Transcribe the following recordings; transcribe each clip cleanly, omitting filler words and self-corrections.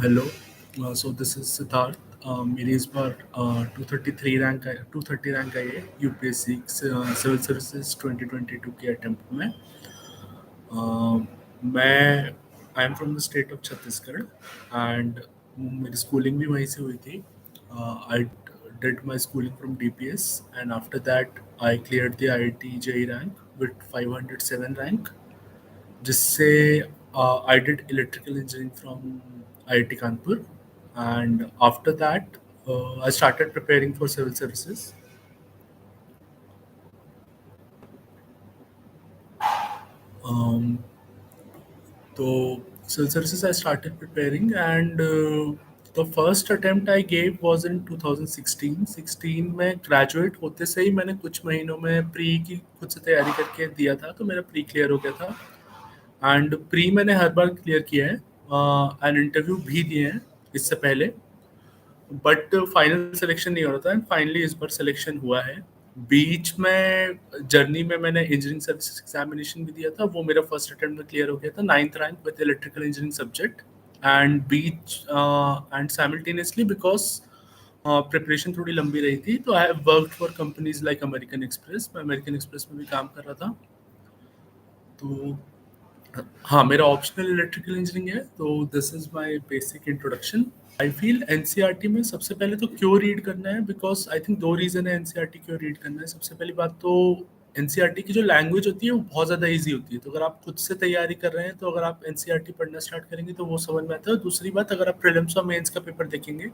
Hello. So this is Siddharth. मेरी इस बार 230 rank आई है यूपीएससी सिविल सर्विसेज 2022 के अटेम्प्ट में। मैं I am from the state of Chhattisgarh and मेरी स्कूलिंग भी वहीं से हुई थी। I did my schooling from DPS and after that I cleared the IIT JEE rank with 507 rank, जिससे I did electrical engineering from IIT Kanpur, and after that I started preparing for civil services. Um, so civil services I started preparing, and the first attempt I gave was in 2016. 16 में graduate होते से ही मैंने कुछ महीनों में pre की खुद से तैयारी करके दिया था, तो मेरा प्री क्लियर हो गया था। एंड प्री मैंने हर बार क्लियर किया है एंड इंटरव्यू भी दिए हैं इससे पहले, बट फाइनल सिलेक्शन नहीं हो रहा था एंड फाइनली इस बार सिलेक्शन हुआ है। बीच में जर्नी में मैंने इंजीनियरिंग सर्विसेज एग्जामिनेशन भी दिया था, वो मेरा फर्स्ट अटेम्प्ट में क्लियर हो गया था, 9th rank with electrical engineering subject. And beach and simultaneously because preparation थोड़ी लंबी रही थी, तो I have worked for companies like American express. मैं अमेरिकन एक्सप्रेस में भी काम कर रहा था। तो हाँ, मेरा ऑप्शनल इलेक्ट्रिकल इंजीनियरिंग है। तो this is my basic introduction. I feel NCERT में सबसे पहले तो क्यों रीड करना है, बिकॉज आई थिंक दो रीजन है एनसीईआरटी क्यों रीड करना है। सबसे पहली बात तो एनसीईआरटी की जो लैंग्वेज होती है वो बहुत ज़्यादा इजी होती है, तो अगर आप खुद से तैयारी कर रहे हैं तो अगर आप एनसीईआरटी पढ़ना स्टार्ट करेंगे तो वो समझ में आता है। दूसरी बात, अगर आप प्रीलिम्स और मेंस का पेपर देखेंगे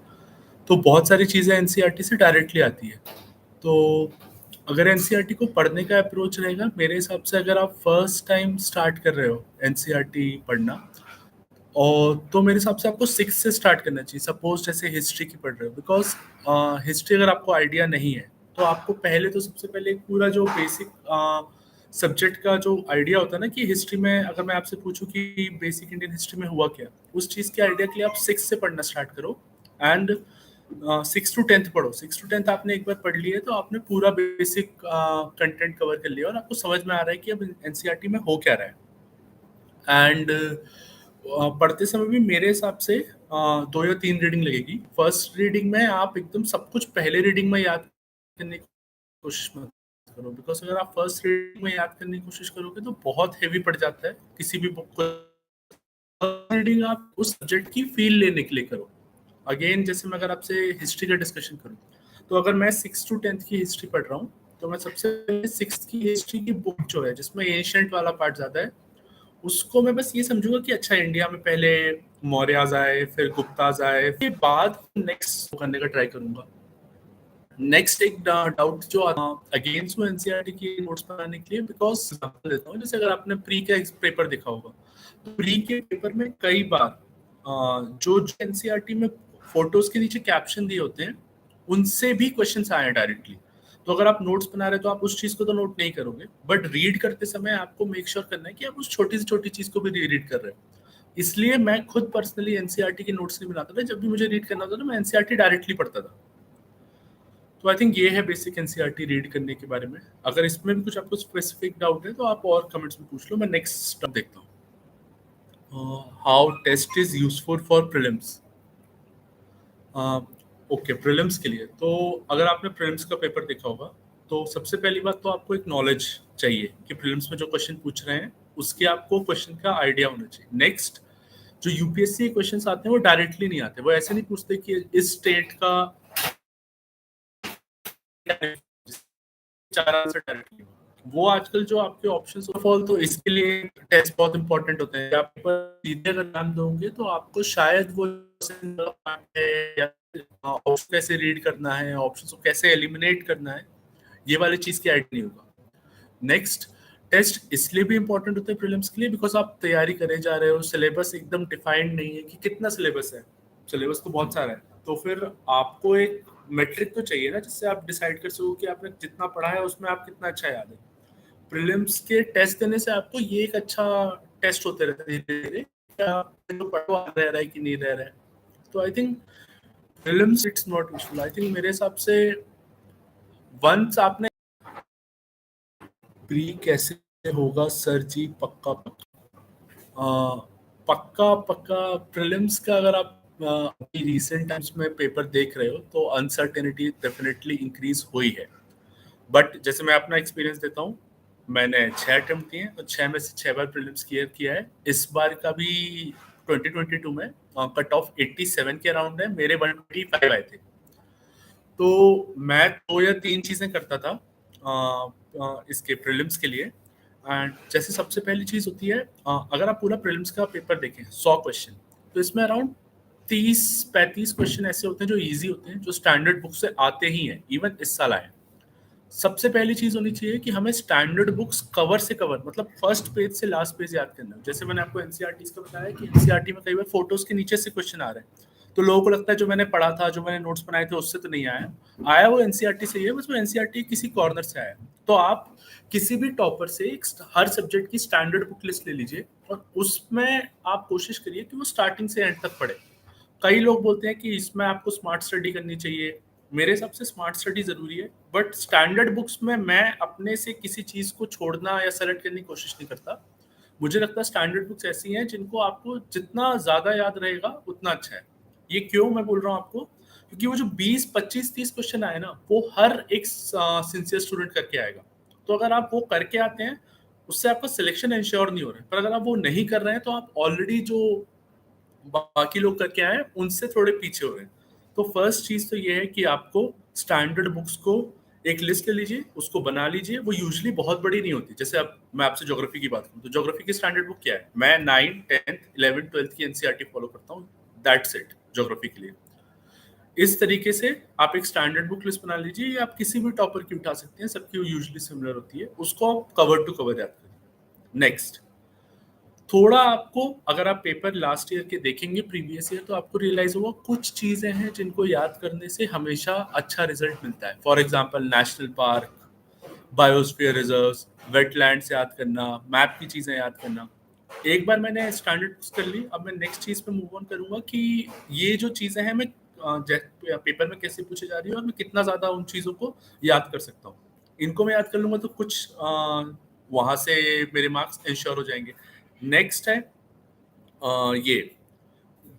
तो बहुत सारी चीज़ें एनसीईआरटी से डायरेक्टली आती है। तो अगर एनसीईआरटी को पढ़ने का अप्रोच रहेगा, मेरे हिसाब से अगर आप फर्स्ट टाइम स्टार्ट कर रहे हो एनसीईआरटी पढ़ना, और तो मेरे हिसाब से आपको 6 से स्टार्ट करना चाहिए। सपोज जैसे हिस्ट्री की पढ़ रहे हो, बिकॉज हिस्ट्री अगर आपको आइडिया नहीं है तो आपको पहले तो सबसे पहले एक पूरा जो बेसिक सब्जेक्ट का जो आइडिया होता है ना, कि हिस्ट्री में अगर मैं आपसे पूछूं कि बेसिक इंडियन हिस्ट्री में हुआ क्या, उस चीज़ के आइडिया के लिए आप 6 से पढ़ना स्टार्ट करो। एंड 6 to 10th पढ़ो। 6 to 10th आपने एक बार पढ़ लिया है तो आपने पूरा बेसिक कंटेंट कवर कर लिया और आपको समझ में आ रहा है कि अब एनसीईआरटी में हो क्या रहा है। एंड पढ़ते समय भी मेरे हिसाब से 2 या 3 रीडिंग लगेगी। फर्स्ट रीडिंग में आप एकदम सब कुछ पहले रीडिंग में याद करने की कोशिश मत करो, बिकॉज अगर आप फर्स्ट रीडिंग में याद करने की कोशिश करोगे तो बहुत हेवी पड़ जाता है किसी भी बुक को। रीडिंग आप उस सब्जेक्ट की फील लेने के लिए करो। अगेन जैसे मैं अगर आपसे हिस्ट्री का डिस्कशन करूँ, तो अगर मैं 6 to 10th की हिस्ट्री पढ़ रहा हूँ तो मैं सबसे पहले 6th की हिस्ट्री की बुक जो है जिसमें एंशिएंट वाला पार्ट ज्यादा है, उसको मैं बस ये समझूंगा कि अच्छा इंडिया में पहले मौर्याज आए, फिर गुप्ताज आए, फिर बाद नेक्स्ट करने का ट्राई करूंगा। नेक्स्ट एक डाउट जो अगेंस्ट में एनसीईआरटी की नोट्स बनाने के लिए, बिकॉज एग्जांपल देता हूँ, जैसे अगर आपने प्री का पेपर देखा होगा तो प्री के पेपर में कई बार जो एनसीईआरटी में फोटोज के नीचे कैप्शन दिए होते हैं उनसे भी क्वेश्चन आए हैं डायरेक्टली। तो अगर आप नोट्स बना रहे हो तो आप उस चीज को तो नोट नहीं करोगे, बट रीड करते समय आपको मेक श्योर करना है कि आप उस छोटी से छोटी चीज को भी रीड कर रहे हो। इसलिए मैं खुद पर्सनली एनसीईआरटी के नोट्स नहीं बनाता था। जब भी मुझे रीड करना होता था मैं एनसीईआरटी डायरेक्टली पढ़ता था। तो आई थिंक ये है बेसिक एनसीईआरटी रीड करने के बारे में। अगर इसमें भी कुछ आपको स्पेसिफिक डाउट है तो आप और कमेंट्स में पूछ लो। मैं नेक्स्ट स्टेप देखता हूँ। How test is useful for prelims. Okay, prelims के लिए तो अगर आपने प्रीलिम्स का पेपर देखा होगा तो सबसे पहली बात तो आपको एक नॉलेज चाहिए कि प्रीलिम्स में जो क्वेश्चन पूछ रहे हैं उसके आपको क्वेश्चन का आइडिया होना चाहिए। नेक्स्ट, जो यूपीएससी के क्वेश्चन आते हैं वो डायरेक्टली नहीं आते। वो ऐसे नहीं पूछते कि इस स्टेट का चार आंसर डायरेक्टली। वो आजकल जो आपके ऑप्शंस फॉल, तो इसके लिए टेस्ट बहुत इंपॉर्टेंट होते हैं। आप सीधे अगर ध्यान दोगे तो आपको शायद वो ऑप्शन कैसे रीड करना है, ऑप्शन को कैसे एलिमिनेट करना है, ये वाली चीज की आइडिया नहीं होगा। नेक्स्ट, टेस्ट इसलिए भी इंपॉर्टेंट होते हैं प्रीलिम्स के लिए बिकॉज आप तैयारी करे जा रहे हो, सिलेबस एकदम डिफाइंड नहीं है कि कितना सिलेबस है। सिलेबस तो बहुत सारा है, तो फिर आपको एक मेट्रिक तो चाहिए ना जिससे आप डिसाइड कर सको कि आपने जितना पढ़ा है उसमें आप कितना अच्छा याद है। प्रीलिम्स के टेस्ट देने से आपको ये एक अच्छा टेस्ट होते रहते हैं धीरे धीरे, क्या जो पढ़वा रह रहा है कि नहीं रह रहा है। तो I think prelims it's not useful. I think मेरे हिसाब से वंस आपने प्री कैसे होगा सर जी, पक्का पक्का पक्का पक्का प्रीलिम्स का अगर आप अभी रिसेंट टाइम्स में पेपर देख रहे हो तो अनसर्टेनिटी डेफिनेटली इंक्रीज हुई है। बट जैसे मैं अपना एक्सपीरियंस देता हूँ, मैंने 6 अटेम्प्ट दिए और 6 में से 6 बार प्रीलिम्स क्लियर किया है। इस बार का भी 2022 में कट ऑफ 87 के अराउंड है, मेरे 125 आए थे। तो मैं 2 या 3 चीजें करता था इसके प्रीलिम्स के लिए। एंड जैसे सबसे पहली चीज होती है, अगर आप पूरा प्रीलिम्स का पेपर देखें 100 क्वेश्चन, तो इसमें अराउंड 30-35 क्वेश्चन ऐसे होते हैं जो इजी होते हैं, जो स्टैंडर्ड बुक से आते ही हैं, इवन इस साल आए। सबसे पहली चीज होनी चाहिए कि हमें स्टैंडर्ड बुक्स कवर से कवर, मतलब फर्स्ट पेज से लास्ट पेज याद करना है। जैसे मैंने आपको एनसीईआरटी का बताया कि एनसीईआरटी में कई बार फोटोज के नीचे से क्वेश्चन आ रहे हैं, तो लोगों को लगता है जो मैंने पढ़ा था, जो मैंने नोट्स बनाए थे, उससे तो नहीं आया। आया वो एनसीईआरटी से ही है, बस वो एनसीईआरटी किसी कॉर्नर से आया। तो आप किसी भी टॉपर से हर सब्जेक्ट की स्टैंडर्ड बुक लिस्ट ले लीजिए और उसमें आप कोशिश करिए कि वो स्टार्टिंग से एंड तक पढ़े। कई लोग बोलते हैं कि इसमें आपको स्मार्ट स्टडी करनी चाहिए। मेरे हिसाब से स्मार्ट स्टडी जरूरी है, बट स्टैंडर्ड बुक्स में मैं अपने से किसी चीज को छोड़ना या सेलेक्ट करने की कोशिश नहीं करता। मुझे लगता है स्टैंडर्ड बुक्स ऐसी हैं जिनको आपको जितना ज्यादा याद रहेगा उतना अच्छा है। ये क्यों मैं बोल रहा हूँ आपको, क्योंकि वो जो 20, 25, 30 क्वेश्चन आए ना, वो हर एक सिंसियर स्टूडेंट करके आएगा। तो अगर आप वो करके आते हैं, उससे आपका सिलेक्शन इंश्योर नहीं हो रहा है। पर अगर आप वो नहीं कर रहे हैं तो आप ऑलरेडी जो बाकी लोग करके आए उनसे थोड़े पीछे हो रहे हैं। तो फर्स्ट चीज तो ये है कि आपको स्टैंडर्ड बुक्स को एक लिस्ट ले लीजिए, उसको बना लीजिए। वो यूजुअली बहुत बड़ी नहीं होती। जैसे अब मैं आपसे ज्योग्राफी की बात करूँ तो ज्योग्राफी की स्टैंडर्ड बुक क्या है, मैं 9, 10, 11, 12 की एनसीईआरटी फॉलो करता हूँ, दैट्स इट ज्योग्राफी के लिए। इस तरीके से आप एक स्टैंडर्ड बुक लिस्ट बना लीजिए, या आप किसी भी टॉपर की उठा सकते हैं, सबकी यूजुअली सिमिलर होती है, उसको आप कवर टू कवर याद करिए। नेक्स्ट, थोड़ा आपको, अगर आप पेपर लास्ट ईयर के देखेंगे प्रीवियस ईयर, तो आपको रियलाइज होगा कुछ चीजें हैं जिनको याद करने से हमेशा अच्छा रिजल्ट मिलता है। For example national park, biosphere reserves, wetlands याद करना, मैप की चीजें याद करना। एक बार मैंने स्टैंडर्ड कर ली, अब मैं नेक्स्ट चीज पे मूव ऑन करूंगा कि ये जो चीजें हैं, मैं पेपर में कैसे पूछे जा रही है और मैं कितना ज्यादा उन चीजों को याद कर सकता हूँ। इनको मैं याद कर लूंगा तो कुछ वहां से मेरे मार्क्स इंश्योर हो जाएंगे। नेक्स्ट है ये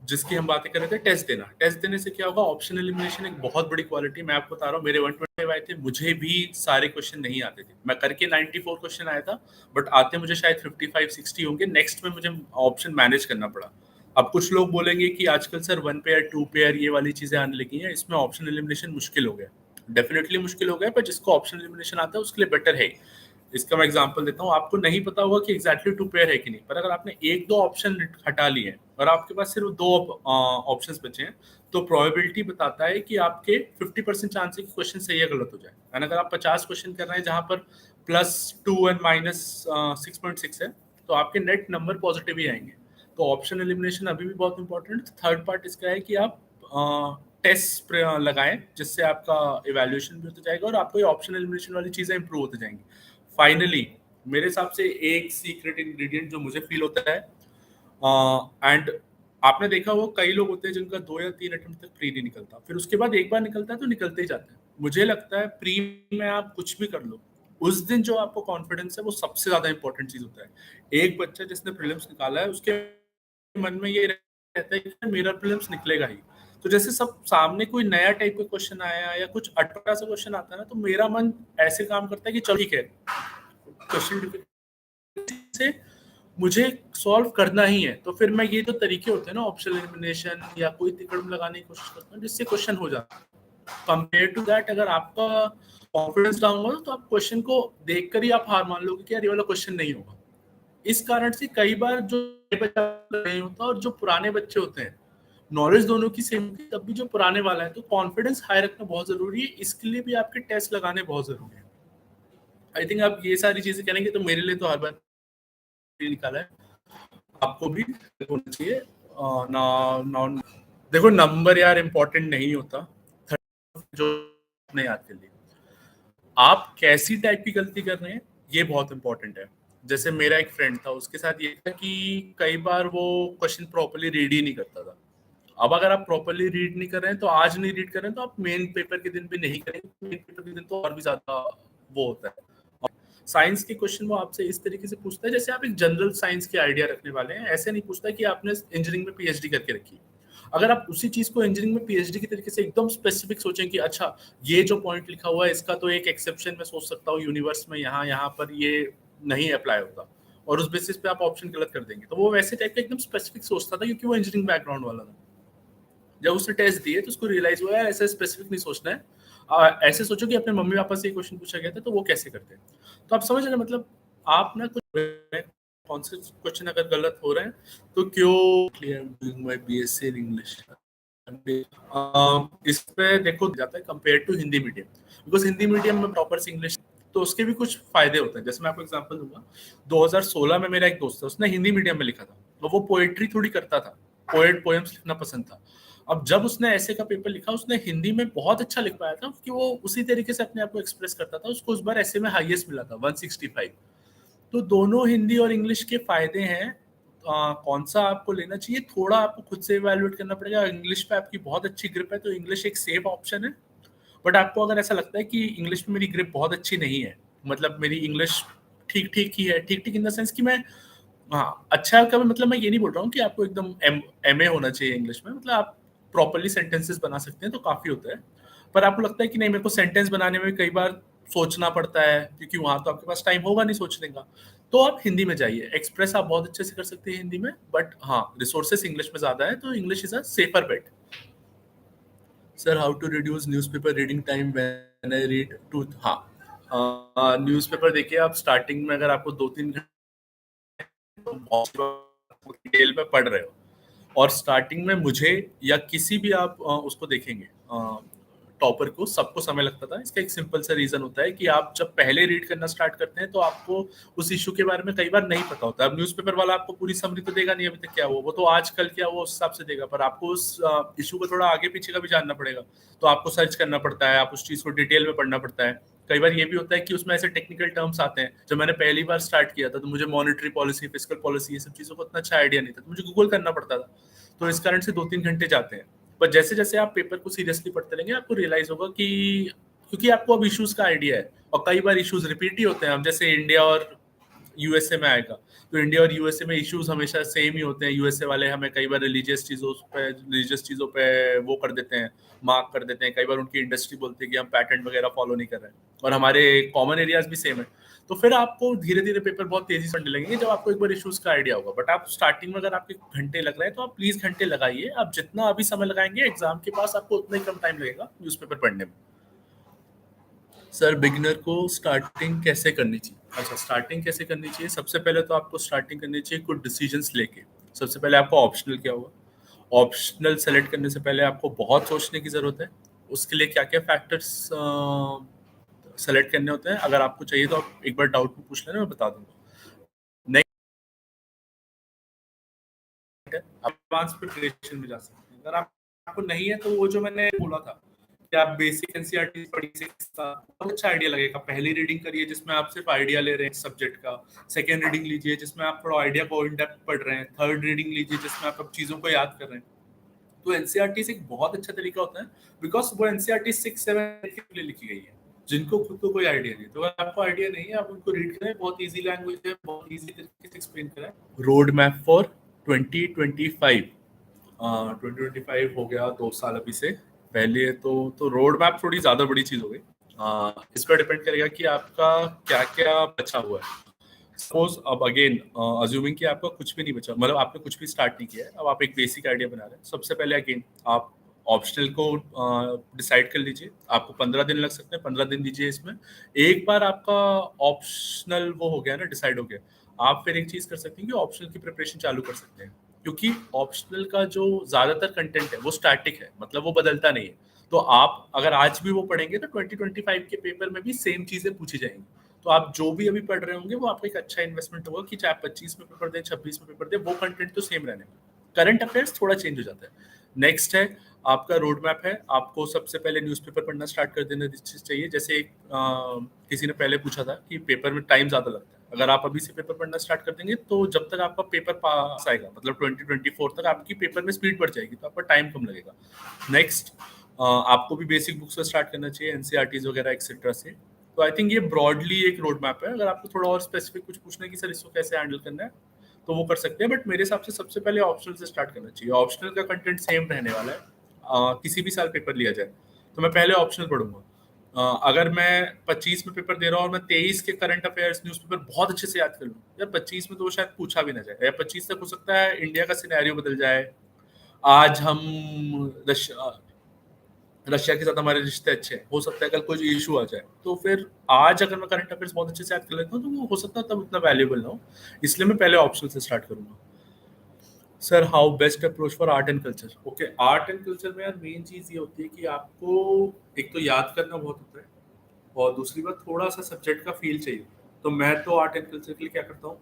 जिसकी हम बातें कर रहे थे, टेस्ट देना। टेस्ट देने से क्या होगा, ऑप्शन एलिमिनेशन एक बहुत बड़ी क्वालिटी। मैं आपको बता रहा हूँ, मेरे 125 आए थे, मुझे भी सारे क्वेश्चन नहीं आते थे। मैं करके 94 क्वेश्चन आया था, बट आते मुझे शायद 55-60 होंगे। नेक्स्ट में मुझे ऑप्शन मैनेज करना पड़ा। अब कुछ लोग बोलेंगे कि आजकल सर 1 पेयर 2 पेयर ये वाली चीजें आने लगी हैं, इसमें ऑप्शन एलिमिनेशन मुश्किल हो गया। डेफिनेटली मुश्किल हो गया, पर जिसको ऑप्शन एलिमिनेशन आता है उसके लिए बेटर है। इसका मैं एग्जांपल देता हूँ, आपको नहीं पता होगा कि एग्जैक्टली 2 पेयर है कि नहीं, पर अगर आपने 1-2 ऑप्शन हटा लिए हैं और आपके पास सिर्फ 2 ऑप्शंस बचे हैं, तो प्रोबेबिलिटी बताता है कि आपके 50% चांस है कि क्वेश्चन सही या गलत हो जाए। एंड अगर आप 50 क्वेश्चन कर रहे हैं जहां पर +2 एंड -6.6 है, तो आपके नेट नंबर पॉजिटिव ही आएंगे। तो ऑप्शन एलिमिनेशन अभी भी बहुत इंपॉर्टेंट। थर्ड पार्ट इसका है कि आप टेस्ट लगाएं, जिससे आपका इवैल्यूएशन भी होता जाएगा और आपको ये ऑप्शन एलिमिनेशन वाली चीजें इंप्रूव होती जाएंगी। फाइनली, मेरे हिसाब से एक सीक्रेट इंग्रेडिएंट जो मुझे फील होता है, एंड आपने देखा वो कई लोग होते हैं जिनका 2 या 3 अटेम्प्ट तक प्री नहीं निकलता, फिर उसके बाद एक बार निकलता है तो निकलते ही जाता है। मुझे लगता है प्री में आप कुछ भी कर लो, उस दिन जो आपको कॉन्फिडेंस है वो सबसे ज्यादा इंपॉर्टेंट चीज होता है। एक बच्चा जिसने प्रीलिम्स निकाला है, उसके मन में ये रहता है कि मेरा प्रीलिम्स निकलेगा ही। तो जैसे सब सामने कोई नया टाइप का क्वेश्चन आया या कुछ अटपटा सा क्वेश्चन आता है ना, तो मेरा मन ऐसे काम करता है कि चलो ठीक है, क्वेश्चन से मुझे सॉल्व करना ही है। तो फिर मैं ये जो तरीके होते हैं ना, ऑप्शन एलिमिनेशन या कोई तिकड़ लगाने की कोशिश करता हूँ जिससे क्वेश्चन हो जाता है। कंपेयर टू दैट, अगर आपका कॉन्फिडेंस डाउन होगा तो आप क्वेश्चन को देखकर ही आप हार मान लोगे कि यार ये वाला क्वेश्चन नहीं होगा। इस कारण से कई बार जो बच्चा नहीं होता और जो पुराने बच्चे होते हैं, नॉलेज दोनों की सेम होती है, तब भी जो पुराने वाला है, तो कॉन्फिडेंस हाई रखना बहुत जरूरी है। इसके लिए भी आपके टेस्ट लगाने बहुत जरूरी है। आई थिंक आप ये सारी चीजें करेंगे तो मेरे लिए तो हर बार निकाला है, आपको भी होना चाहिए। ना, ना, देखो नंबर यार इम्पोर्टेंट नहीं होता, जो नहीं याद कर लिया, आप कैसी टाइप की गलती कर रहे हैं ये बहुत इंपॉर्टेंट है। जैसे मेरा एक फ्रेंड था, उसके साथ ये था कि कई बार वो क्वेश्चन प्रॉपरली रीड ही नहीं करता था। अब अगर आप प्रॉपरली रीड नहीं कर रहे हैं, तो आज नहीं रीड कर रहे हैं, तो आप मेन पेपर के दिन भी नहीं करेंगे। मेन पेपर के दिन तो और भी ज्यादा वो होता है। साइंस के क्वेश्चन वो आपसे इस तरीके से पूछता है जैसे आप एक जनरल साइंस के आइडिया रखने वाले हैं। ऐसे नहीं पूछता कि आपने इंजीनियरिंग में पीएचडी करके रखी। अगर आप उसी चीज को इंजीनियरिंग में पीएचडी की तरीके से एकदम स्पेसिफिक सोचें कि अच्छा ये जो पॉइंट लिखा हुआ है इसका तो एक एक्सेप्शन में सोच सकता हूँ यूनिवर्स में, यहाँ यहाँ पर ये नहीं अप्लाई होता, और उस बेसिस पे आप ऑप्शन गलत कर देंगे। तो वो वैसे टाइप का एकदम स्पेसिफिक सोचता था क्योंकि वो इंजीनियरिंग बैकग्राउंड वाला था। जब उसने टेस्ट दिए तो उसको रियलाइज हुआ यार ऐसे स्पेसिफिक नहीं सोचना है, ऐसे सोचो कि अपने मम्मी पापा से ये क्वेश्चन पूछा गया था तो वो कैसे करते हैं। तो आप समझ रहे हैं, मतलब आप ना कुछ कौन से क्वेश्चन अगर गलत हो रहे हैं तो क्यों माय बीएससी इन इंग्लिश, इस पे देखो जाता है compare to Hindi medium, because Hindi medium में प्रॉपर से इंग्लिश, तो उसके भी कुछ फायदे होते हैं। जैसे मैं आपको एग्जांपल दूंगा, 2016 में मेरा एक दोस्त है, उसने हिंदी मीडियम में लिखा था, तो वो पोएट्री थोड़ी करता था, पोएम्स लिखना पसंद था। अब जब उसने ऐसे का पेपर लिखा, उसने हिंदी में बहुत अच्छा लिख पाया था क्योंकि वो उसी तरीके से अपने आप को एक्सप्रेस करता था। उसको उस बार ऐसे में हाईएस्ट मिला था 165। तो दोनों हिंदी और इंग्लिश के फायदे हैं। कौन सा आपको लेना चाहिए, थोड़ा आपको खुद से इवैल्यूएट करना पड़ेगा। इंग्लिश पे आपकी बहुत अच्छी ग्रिप है तो इंग्लिश एक सेफ ऑप्शन है। बट आपको अगर ऐसा लगता है कि इंग्लिश में मेरी ग्रिप बहुत अच्छी नहीं है, मतलब मेरी इंग्लिश ठीक ठीक ही है, ठीक ठीक इन द सेंस कि मैं, हाँ अच्छा का मतलब मैं ये नहीं बोल रहा हूँ कि आपको एकदम एमए होना चाहिए इंग्लिश में, मतलब आप प्रॉपरली सेंटेंसेस बना सकते हैं तो काफी होता है। पर आपको लगता है कि नहीं, मेरे को सेंटेंस बनाने में कई बार सोचना पड़ता है क्योंकि वहां तो आपके पास टाइम होगा नहीं सोचने का, तो आप हिंदी में जाइए। एक्सप्रेस आप बहुत अच्छे से कर सकते हैं हिंदी में, बट हाँ रिसोर्सेस इंग्लिश में ज्यादा है, तो English is a safer bet. Sir how to reduce newspaper reading time when I read to, हाँ न्यूज़पेपर देखिए, आप स्टार्टिंग में अगर आपको 2-3 डिटेल में पढ़ रहे हो, और स्टार्टिंग में मुझे या किसी भी आप उसको देखेंगे टॉपर को, सबको समय लगता था। इसका एक सिंपल सा रीजन होता है कि आप जब पहले रीड करना स्टार्ट करते हैं तो आपको उस इशू के बारे में कई बार नहीं पता होता। अब न्यूज़पेपर वाला आपको पूरी समरी तो देगा नहीं अभी तक क्या हुआ, वो तो आजकल क्या हुआ उस हिसाब से देगा, पर आपको उस इशू को थोड़ा आगे पीछे का भी जानना पड़ेगा। तो आपको सर्च करना पड़ता है, आप उस चीज को डिटेल में पढ़ना पड़ता है। कई बार ये भी होता है कि उसमें ऐसे टेक्निकल टर्म्स आते हैं, जब मैंने पहली बार स्टार्ट किया था तो मुझे मॉनेटरी पॉलिसी, फिस्कल पॉलिसी, ये सब चीजों को इतना अच्छा आइडिया नहीं था, तो मुझे गूगल करना पड़ता था। तो इस कारण से 2-3 घंटे जाते हैं। पर जैसे जैसे आप पेपर को सीरियसली पढ़ते रहेंगे आपको रियलाइज होगा कि क्योंकि आपको अब इश्यूज का आइडिया है, और कई बार इश्यूज रिपीट ही होते हैं। अब जैसे इंडिया और यूएसए में आएगा, तो इंडिया और यूएसए में इश्यूज हमेशा सेम ही होते हैं। यूएसए वाले हमें कई बार रिलीजियस चीजों पे वो कर देते हैं, मार्क कर देते हैं। कई बार उनकी इंडस्ट्री बोलती है कि हम पैटेंट वगैरह फॉलो नहीं कर रहे हैं, और हमारे कॉमन एरियाज भी सेम है। तो फिर आपको धीरे धीरे पेपर बहुत तेजी से पढ़ने लगेंगे जब आपको एक बार इश्यूज का आइडिया होगा। बट आप स्टार्टिंग में अगर आपके घंटे लग रहे हैं तो आप प्लीज घंटे लगाइए। आप जितना अभी समय लगाएंगे एग्जाम के पास आपको उतना ही कम टाइम लगेगा न्यूज़पेपर पढ़ने में। सर बिगिनर को स्टार्टिंग कैसे करनी चाहिए? अच्छा, स्टार्टिंग कैसे करनी चाहिए, सबसे पहले तो आपको स्टार्टिंग करनी चाहिए कुछ डिसीजंस लेके। सबसे पहले आपको ऑप्शनल क्या होगा, ऑप्शनल सेलेक्ट करने से पहले आपको बहुत सोचने की जरूरत है। उसके लिए क्या क्या फैक्टर्स सेलेक्ट करने होते हैं, अगर आपको चाहिए तो आप एक बार डाउट में पूछ लेना, मैं बता दूंगा। नेक्स्ट है एडवांस प्रिपरेशन में जा सकते हैं। अगर आपको नहीं है तो वो जो मैंने बोला था कि आप बेसिक एनसीईआरटी पढ़िए, बहुत अच्छा आइडिया लगेगा। पहली रीडिंग करिए जिसमें आप सिर्फ आइडिया ले रहे हैं सब्जेक्ट का। सेकेंड रीडिंग लीजिए जिसमें आप थोड़ा आइडिया को इन डेप्थ पढ़ रहे हैं। थर्ड रीडिंग लीजिए जिसमें आप अब चीजों को याद कर रहे हैं। तो एनसीईआरटी से एक बहुत अच्छा तरीका होता है, बिकॉज वो एनसीईआरटी 6-7 के लिए लिखी गई है, जिनको खुद को कोई आइडिया नहीं। तो अगर आपको आइडिया नहीं है आप उनको रीड करें, बहुत इजी लैंग्वेज है, बहुत इजी तरीके से एक्सप्लेन करें। रोड मैप फॉर 2025, 2025 हो गया 2 साल अभी से पहले। तो रोड मैप थोड़ी ज्यादा बड़ी चीज हो गई। इस पर डिपेंड करेगा कि आपका क्या क्या बचा हुआ है। सपोज अब अगेन अज्यूमिंग कि आपका कुछ भी नहीं बचा, मतलब आपने कुछ भी स्टार्ट नहीं किया है, अब आप एक बेसिक आइडिया बना रहे हैं। सबसे पहले अगेन आप ऑप्शनल को डिसाइड कर लीजिए। आपको 15 दिन लग सकते हैं, 15 दिन दीजिए इसमें। एक बार आपका ऑप्शनल वो हो गया ना, डिसाइड हो गया, आप फिर एक चीज कर सकते हैं कि ऑप्शनल की प्रिपरेशन चालू कर सकते हैं। क्योंकि ऑप्शनल का जो ज्यादातर कंटेंट है वो स्टैटिक है, मतलब वो बदलता नहीं है। तो आप अगर आज भी वो पढ़ेंगे तो 2025 के पेपर में भी सेम चीजें पूछी जाएंगी। तो आप जो भी अभी पढ़ रहे होंगे वो आपका एक अच्छा इन्वेस्टमेंट होगा कि चाहे 25 में पेपर दें, 26 में पेपर दें, वो कंटेंट तो सेम रहने का। करंट अफेयर्स थोड़ा चेंज हो जाता है। नेक्स्ट है आपका रोड मैप है। आपको सबसे पहले न्यूज़पेपर पढ़ना स्टार्ट कर देना चाहिए। जैसे किसी ने पहले पूछा था कि पेपर में टाइम ज्यादा लगता है, अगर आप अभी से पेपर पढ़ना स्टार्ट कर देंगे तो जब तक आपका पेपर पास आएगा, मतलब 2024 तक आपकी पेपर में स्पीड बढ़ जाएगी, तो आपका टाइम कम लगेगा। नेक्स्ट आपको भी बेसिक बुक्स से स्टार्ट करना चाहिए, एनसीईआरटीज वगैरह एक्सेट्रा से। तो आई थिंक ये ब्रॉडली एक रोड मैप है। अगर आपको थोड़ा और स्पेसिफिक कुछ पूछना है कि सर इसको कैसे हैंडल करना है, तो वो कर सकते हैं, बट मेरे हिसाब से सबसे पहले ऑप्शनल से स्टार्ट करना चाहिए। ऑप्शनल का कंटेंट सेम रहने वाला है, किसी भी साल पेपर लिया जाए तो मैं पहले ऑप्शनल पढ़ूंगा। अगर मैं 25 में पेपर दे रहा हूँ और मैं 23 के करंट अफेयर्स न्यूज़पेपर बहुत अच्छे से याद कर लूँ, यार 25 में तो वो शायद पूछा भी ना जाए, या 25 तक हो सकता है इंडिया का सिनेरियो बदल जाए, आज हम रशिया रशिया के साथ हमारे रिश्ते अच्छे हैं, हो सकता है कल कोई इशू आ जाए, तो फिर आज अगर मैं करंट अफेयर्स बहुत अच्छे से याद कर लेता हूँ तो वो हो सकता है तब उतना वैल्यूएबल ना हो, इसलिए मैं पहले ऑप्शनल से स्टार्ट करूंगा। Sir, how best approach for art and culture? Okay, art and culture में यार मेन चीज ये होती है कि आपको एक तो याद करना बहुत होता है, और दूसरी बात थोड़ा सा सब्जेक्ट का फील चाहिए। तो मैं तो आर्ट एंड कल्चर के लिए क्या करता हूँ,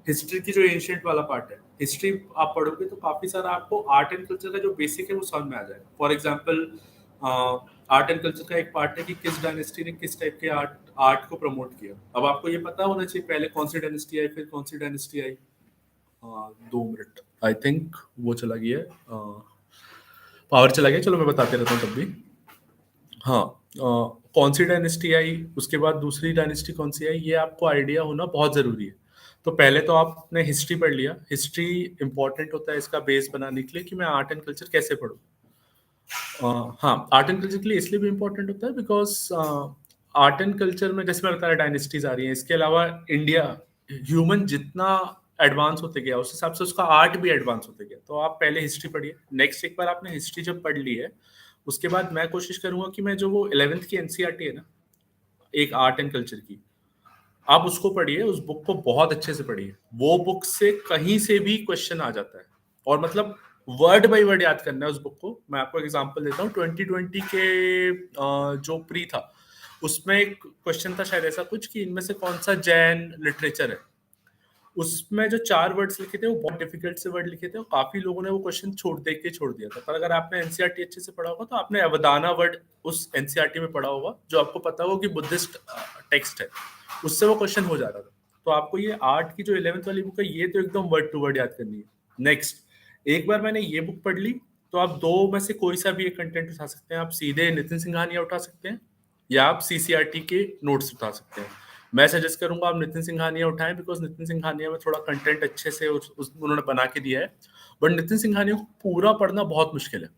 हिस्ट्री की जो एंशियंट वाला पार्ट है, हिस्ट्री आप पढ़ोगे तो काफी सारा आपको आर्ट एंड कल्चर का जो बेसिक है वो समझ में आ जाएगा। For example, art and culture का एक पार्ट है कि किस डायनेस्टी ने किस टाइप के आर्ट आर्ट को प्रमोट किया। अब आपको ये पता होना चाहिए पहले कौन सी डायनेस्टी आई, फिर कौन सी डायनेस्टी आई। 2 मिनट, आई थिंक वो चला गया है, पावर चला गया, चलो मैं बताते रहता हूँ तब भी। हाँ, कौन सी डायनेस्टी आई, उसके बाद दूसरी डायनेस्टी कौन सी आई, ये आपको आइडिया होना बहुत ज़रूरी है। तो पहले तो आपने हिस्ट्री पढ़ लिया, हिस्ट्री इंपॉर्टेंट होता है इसका बेस बनाने के लिए कि मैं आर्ट एंड कल्चर कैसे पढूं। हाँ, आर्ट एंड कल्चर के लिए इसलिए भी इम्पोर्टेंट होता है बिकॉज आर्ट एंड कल्चर में जैसे मैं बता रहा डायनेस्टीज आ रही हैं, इसके अलावा इंडिया, ह्यूमन जितना एडवांस होते गया उस हिसाब से उसका आर्ट भी एडवांस होते गया। तो आप पहले हिस्ट्री पढ़िए, नेक्स्ट एक बार आपने हिस्ट्री जब पढ़ ली है उसके बाद मैं कोशिश करूंगा कि मैं जो वो 11th की एनसीईआरटी है ना, एक आर्ट एंड कल्चर की, आप उसको पढ़िए, उस बुक को बहुत अच्छे से पढ़िए। वो बुक से कहीं से भी क्वेश्चन आ जाता है, और मतलब वर्ड बाय वर्ड याद करना है उस बुक को। मैं आपको एग्जांपल देता हूँ, 2020 के जो प्री था उसमें एक क्वेश्चन था शायद ऐसा कुछ कि इनमें से कौन सा जैन लिटरेचर है। उसमें जो 4 वर्ड्स लिखे थे वो बहुत डिफिकल्ट से वर्ड लिखे थे, और काफी लोगों ने वो क्वेश्चन देख के छोड़ दिया था। पर अगर आपने एनसीईआरटी अच्छे से पढ़ा होगा तो आपने अवदाना वर्ड उस एनसीईआरटी में पढ़ा होगा, जो आपको पता होगा कि बुद्धिस्ट टेक्स्ट है, उससे वो क्वेश्चन हो जा रहा था। तो आपको ये आर्ट की जो 11th वाली बुक है ये तो एकदम वर्ड टू वर्ड याद करनी है। नेक्स्ट, एक बार मैंने ये बुक पढ़ ली तो आप दो में से कोई सा भी एक कंटेंट उठा सकते हैं। आप सीधे नितिन सिंघानिया उठा सकते हैं, या आप सीसीआरटी के नोट्स उठा सकते हैं। मैं सजेस्ट करूंगा आप नितिन सिंघानिया उठाएं, बिकॉज नितिन सिंघानिया में थोड़ा कंटेंट अच्छे से उन्होंने बना के दिया है। बट नितिन सिंघानिया को पूरा पढ़ना बहुत मुश्किल है।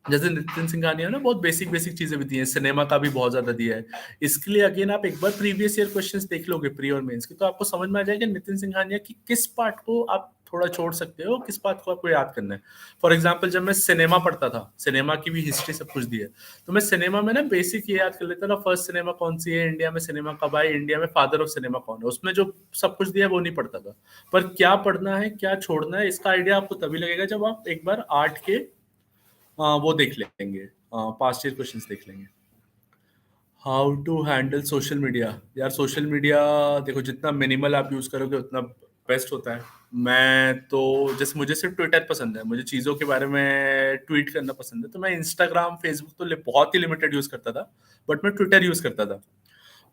जैसे नितिन सिंघानिया ने बहुत बेसिक बेसिक चीजें भी दी हैं, सिनेमा का भी बहुत ज्यादा दिया है। इसके लिए अगेन आप एक बार प्रीवियस ईयर क्वेश्चंस देख लोगे प्री और मेंस की, तो आपको समझ में आ जाएगा नितिन सिंघानिया की किस पार्ट को आप थोड़ा छोड़ सकते हो, किस पार्ट को आपको याद करना है। फॉर एग्जाम्पल, जब मैं सिनेमा पढ़ता था, सिनेमा की भी हिस्ट्री सब कुछ दी है, तो मैं सिनेमा में ना बेसिक ये याद कर लेता था, फर्स्ट सिनेमा कौन सी है, इंडिया में सिनेमा कब आई, इंडिया में फादर ऑफ सिनेमा कौन है, उसमें जो सब कुछ दिया है वो नहीं पढ़ता था। पर क्या पढ़ना है क्या छोड़ना है इसका आइडिया आपको तभी लगेगा जब आप एक बार आर्ट के वो देख लेंगे, पास्ट ईयर क्वेश्चंस देख लेंगे। How to handle social media? यार सोशल मीडिया देखो, जितना मिनिमल आप यूज करोगे उतना बेस्ट होता है। मैं तो जैसे मुझे सिर्फ ट्विटर पसंद है, मुझे चीज़ों के बारे में ट्वीट करना पसंद है, तो मैं इंस्टाग्राम फेसबुक तो बहुत ही लिमिटेड यूज करता था, बट मैं ट्विटर यूज करता था।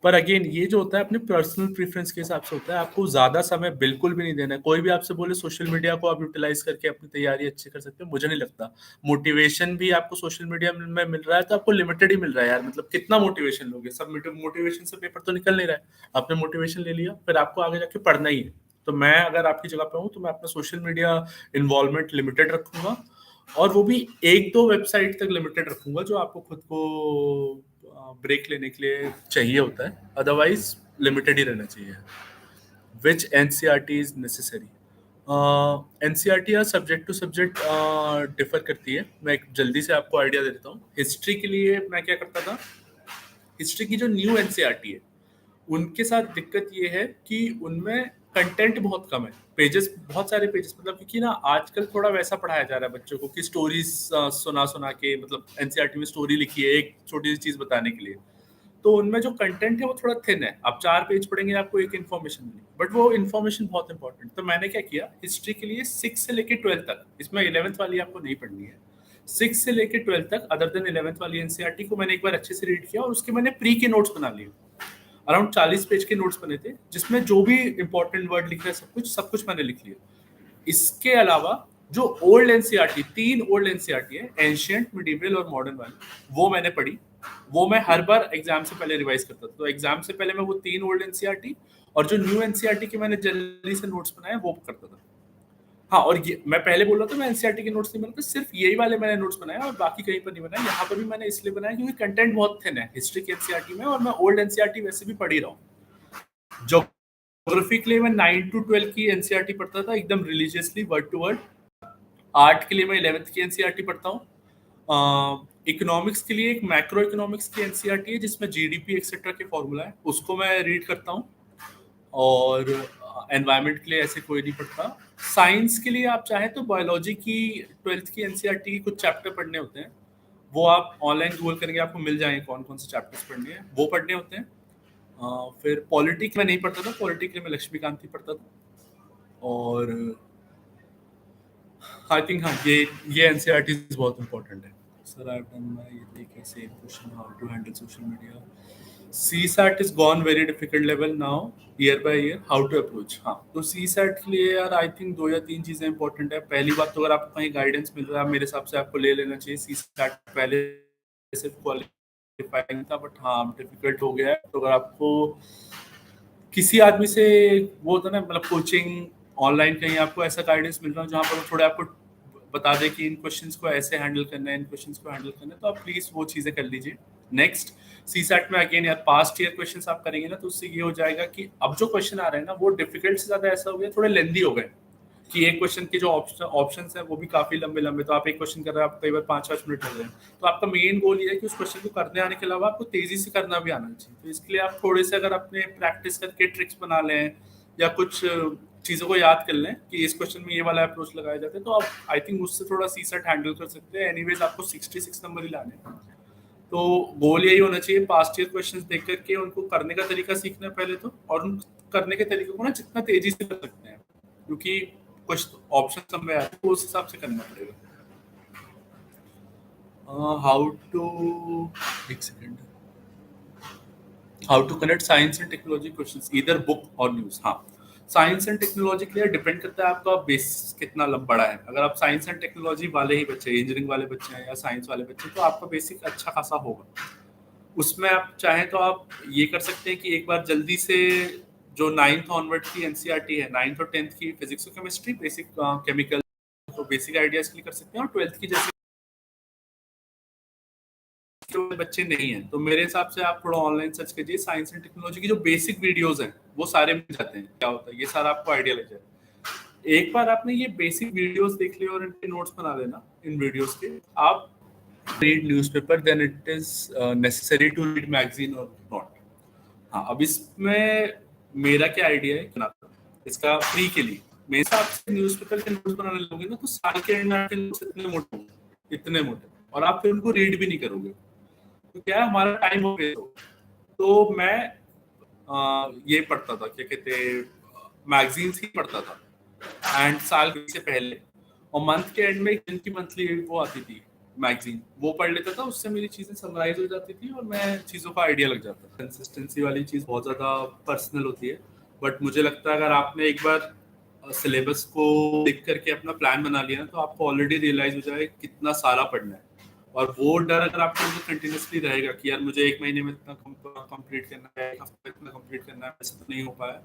पर अगेन ये जो होता है अपने पर्सनल प्रेफरेंस के हिसाब से होता है, आपको ज्यादा समय बिल्कुल भी नहीं देना है। कोई भी आपसे बोले सोशल मीडिया को आप यूटिलाइज करके अपनी तैयारी अच्छी कर सकते हो, मुझे नहीं लगता। मोटिवेशन भी आपको सोशल मीडिया में मिल रहा है तो आपको लिमिटेड ही मिल रहा है यार, मतलब कितना मोटिवेशन लोगे, सब मोटिवेशन से पेपर तो निकल नहीं रहा है। आपने मोटिवेशन ले लिया, फिर आपको आगे जाके पढ़ना ही है। तो मैं अगर आपकी जगह पे हूँ तो मैं अपना सोशल मीडिया इन्वॉल्वमेंट लिमिटेड रखूंगा, और वो भी एक दो वेबसाइट तक लिमिटेड रखूंगा जो आपको खुद को ब्रेक लेने के लिए चाहिए होता है, अदरवाइज लिमिटेड ही रहना चाहिए। विच एनसीईआरटी इज नेसेसरी? एनसीईआरटी या सब्जेक्ट टू सब्जेक्ट डिफर करती है। मैं एक जल्दी से आपको आइडिया दे देता हूँ। हिस्ट्री के लिए मैं क्या करता था, हिस्ट्री की जो न्यू एनसीईआरटी है उनके साथ दिक्कत ये है कि उनमें कंटेंट बहुत कम है, पेजेस बहुत सारे पेजेस, मतलब क्योंकि ना आजकल थोड़ा वैसा पढ़ाया जा रहा है बच्चों को कि स्टोरीज सुना सुना के, मतलब एनसीईआरटी में स्टोरी लिखी है एक छोटी सी चीज बताने के लिए, तो उनमें जो कंटेंट है वो थोड़ा थिन है। आप 4 पेज पढ़ेंगे आपको एक इन्फॉर्मेशन मिली, बट वो इन्फॉर्मेशन बहुत इंपॉर्टेंट। तो मैंने क्या किया, हिस्ट्री के लिए 6 से लेके 12 तक, इसमें 11th वाली आपको नहीं पढ़नी है, 6 से लेके 12 तक अदर देन 11th वाली एनसीईआरटी को मैंने एक बार अच्छे से रीड किया, और उसके मैंने प्री के नोट्स बना लिए। अराउंड 40 पेज के नोट्स बने थे जिसमें जो भी इंपॉर्टेंट वर्ड लिख रहे हैं सब कुछ मैंने लिख लिया। इसके अलावा जो ओल्ड एनसीईआरटी, 3 ओल्ड एनसीईआरटी है, एंशिएंट, मिडिवल और मॉडर्न वाली, वो मैंने पढ़ी। वो मैं हर बार एग्जाम से पहले रिवाइज करता था, तो एग्जाम से पहले मैं वो 3 ओल्ड एनसीईआरटी और जो न्यू एनसीईआरटी के मैंने जल्दी से नोट्स बनाए वो करता था। हाँ, और ये मैं पहले बोल रहा था मैं एनसीईआरटी के नोट्स नहीं बनाता, सिर्फ यही वाले मैंने नोट्स बनाए और बाकी कहीं पर नहीं बनाए। यहाँ पर भी मैंने इसलिए बनाया क्योंकि कंटेंट बहुत थिन है हिस्ट्री के एनसीईआरटी में, और मैं ओल्ड एनसीईआरटी वैसे भी पढ़ ही रहा हूँ। ज्योग्राफी के लिए मैं 9 to 12 की एनसीईआरटी पढ़ता था एकदम religiously, word to word. Art के लिए मैं 11th की एनसीईआरटी पढ़ता हूँ। इकोनॉमिक्स के लिए एक मैक्रो इकोनॉमिक्स की एनसीईआरटी है जिसमें जीडीपी एक्सेट्रा के फॉर्मूला है, उसको मैं रीड करता हूँ। और एनवायरनमेंट के लिए ऐसे कोई नहीं पढ़ता। साइंस के लिए आप चाहें तो बायोलॉजी की 12th की एनसीईआरटी की कुछ चैप्टर पढ़ने होते हैं, वो आप ऑनलाइन गूगल करेंगे आपको मिल जाएंगे कौन कौन से चैप्टर्स पढ़ने हैं, वो पढ़ने होते हैं। फिर पॉलिटिक्स में नहीं पढ़ता था, पॉलिटिक्स में लक्ष्मीकांत ही पढ़ता था। और आई थिंक हाँ, ये एनसीईआरटी बहुत इंपॉर्टेंट है। Sir I have done my ये कैसे question, how to handle social media, CSAT is gone very difficult level now year by year, how to approach। हाँ, तो CSAT के लिए यार आई थिंक 2 या 3 चीजें इंपॉर्टेंट है। पहली बात तो अगर आपको कहीं गाइडेंस मिल रहा है, मेरे हिसाब से आपको ले लेना चाहिए। CSAT पहले सिर्फ क्वालिफाइंग था, बट हाँ डिफिकल्ट हो गया है, तो अगर आपको किसी आदमी से वो होता है ना, मतलब कोचिंग ऑनलाइन कहीं आपको ऐसा गाइडेंस मिल रहा है जहाँ पर वो थोड़ा आपको बता दे कि इन क्वेश्चंस को ऐसे हैंडल करना है, इन क्वेश्चंस को हैंडल करना है, तो आप प्लीज वो चीजें कर लीजिए। नेक्स्ट, सीसैट में अगेन यार पास्ट ईयर क्वेश्चंस आप करेंगे ना, तो उससे ये हो जाएगा कि अब जो क्वेश्चन आ रहे हैं ना वो डिफिकल्ट से ज्यादा ऐसा हो गया, थोड़े लेंदी हो गए कि एक क्वेश्चन के जो ऑप्शन है वो भी काफी लंबे लंबे, तो आप एक क्वेश्चन कर रहे हैं आप कई बार 5-5 मिनट हो गए। तो आपका मेन गोल ये है कि उस क्वेश्चन को करने आने के अलावा आपको तेजी से करना भी आना चाहिए। तो इसके लिए आप थोड़े से अगर अपने प्रैक्टिस करके ट्रिक्स बना लें या कुछ चीज़ों को याद कर लें कि इस क्वेश्चन में ये वाला अप्रोच लगाया जाता है, तो आप आई थिंक उससे थोड़ा सीसेट हैंडल कर सकते हैं। एनीवेज आपको 66 नंबर ही लाने हैं, तो गोल यही होना चाहिए पास्ट ईयर क्वेश्चंस देख करके उनको करने का तरीका सीखना है पहले तो, और उन करने के तरीके को ना जितना तेजी से कर सकते हैं, क्योंकि कुछ ऑप्शन समय आते हैं तो उस हिसाब से करना पड़ेगा। हाउ टू एक second, how to connect science and technology questions either book और न्यूज। हाँ, साइंस एंड टेक्नोलॉजी के लिए डिपेंड करता है आपका बेस कितना बड़ा है। अगर आप साइंस एंड टेक्नोलॉजी वाले ही बच्चे, इंजीनियरिंग वाले बच्चे हैं या साइंस वाले बच्चे, तो आपका बेसिक अच्छा खासा होगा। उसमें आप चाहें तो आप ये कर सकते हैं कि एक बार जल्दी से जो 9th ऑनवर्ड की एनसीईआरटी है, 9th और 10th की फिजिक्स और केमिस्ट्री बेसिक केमिकल, तो बेसिक आइडियाज के लिए कर सकते हैं। और 12th की जैसे बच्चे नहीं हैं, तो मेरे हिसाब से आप थोड़ा ऑनलाइन सर्च कीजिए, साइंस एंड टेक्नोलॉजी की जो बेसिक वीडियोस हैं वो सारे मिल जाते हैं, क्या होता है ये सारा आपको आइडिया लग जाए। एक बार आपने ये बेसिक वीडियोस देख लिया और इनके नोट्स बना लेना इन वीडियोस के, आप read newspaper then it is necessary to read magazine or not। हाँ, अब इसमें मेरा क्या आइडिया है ना, इसका फ्री के लिए मेरे हिसाब से न्यूज़पेपर के नोट्स बनाने लोगे ना, तो साल के एंड में आपके नोट्स इतने मोटे होंगे, इतने मोटे, और आप फिर उनको रीड भी नहीं करोगे। तो क्या है, हमारा टाइम हो गया। तो मैं ये पढ़ता था, क्या कहते हैं, मैगजीन्स ही पढ़ता था एंड साल से पहले, और मंथ के एंड में एक दिन की मंथली वो आती थी मैगजीन, वो पढ़ लेता था, उससे मेरी चीजें समराइज हो जाती थी और मैं चीजों का आइडिया लग जाता था। कंसिस्टेंसी वाली चीज बहुत ज्यादा पर्सनल होती है, बट मुझे लगता है अगर आपने एक बार सिलेबस को देख करके अपना प्लान बना लिया ना, तो आपको ऑलरेडी रियलाइज हो जाए कितना सारा पढ़ना है। और वो डर अगर आपके अंदर कंटिन्यूसली रहेगा कि यार मुझे 1 महीने में इतना कंप्लीट करना है, 1 हफ्ते में इतना कंप्लीट करना है, ऐसा तो नहीं हो पाया,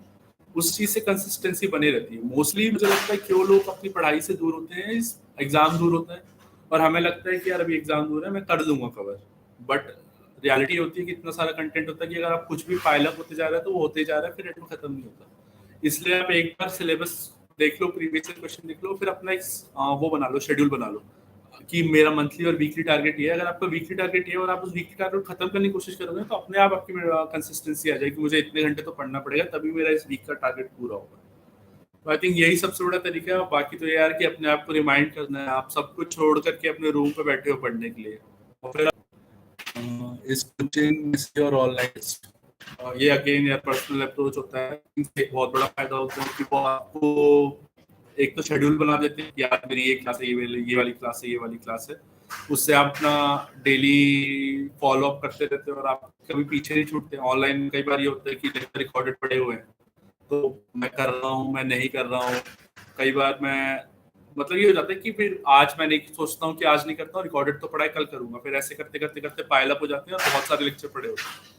उस चीज से कंसिस्टेंसी बनी रहती है। मोस्टली मुझे लगता है क्यों लोग अपनी पढ़ाई से दूर होते हैं, एग्जाम दूर होता है और हमें लगता है कि यार अभी एग्जाम दूर है, मैं कर दूंगा कवर, बट रियलिटी होती है कि इतना सारा कंटेंट होता है कि अगर आप कुछ भी पाइल अप होते जा रहा है तो वो होते जा रहा है, फिर एट में खत्म नहीं होता। इसलिए आप एक बार सिलेबस देख लो, प्रीवियस क्वेश्चन देख लो, फिर अपना एक वो बना लो, शेड्यूल बना लो कि मेरा मंथली और वीकली टारगेट ये है। अगर आपका वीकली टारगेट ये है और आप उस वीकली टारगेट खत्म करने की कोशिश करोगे तो अपने आप आपकी कंसिस्टेंसी आ जाएगी, मुझे इतने घंटे तो पढ़ना पड़ेगा तभी मेरा इस वीक का टारगेट पूरा होगा। तो आई थिंक यही सबसे बड़ा तरीका है। बाकी तो ये यार कि अपने आप को रिमाइंड करना है, आप सब कुछ छोड़ करके अपने रूम पे बैठे हो पढ़ने के लिए, और फिर इस कोचिंग और ऑनलाइन ये अगेन यार पर्सनल अप्रोच होता है। एक बहुत बड़ा फायदा होता है कि वो आपको एक तो शेड्यूल बना देते हैं कि यार मेरी ये क्लास है, ये वाली क्लास है, ये वाली क्लास है, उससे आप अपना डेली फॉलो अप करते रहते हो और आप कभी पीछे नहीं छूटते। ऑनलाइन कई बार ये होता है कि रिकॉर्डेड पड़े हुए हैं तो मैं कर रहा हूँ, मैं नहीं कर रहा हूँ, कई बार मैं मतलब ये हो जाता है कि फिर आज मैंने सोचता हूँ कि आज नहीं करता हूँ, रिकॉर्डेड तो पढ़ा है कल करूंगा, फिर ऐसे करते करते करते पाइल अप हो जाते हैं और बहुत सारे लेक्चर पड़े होते हैं।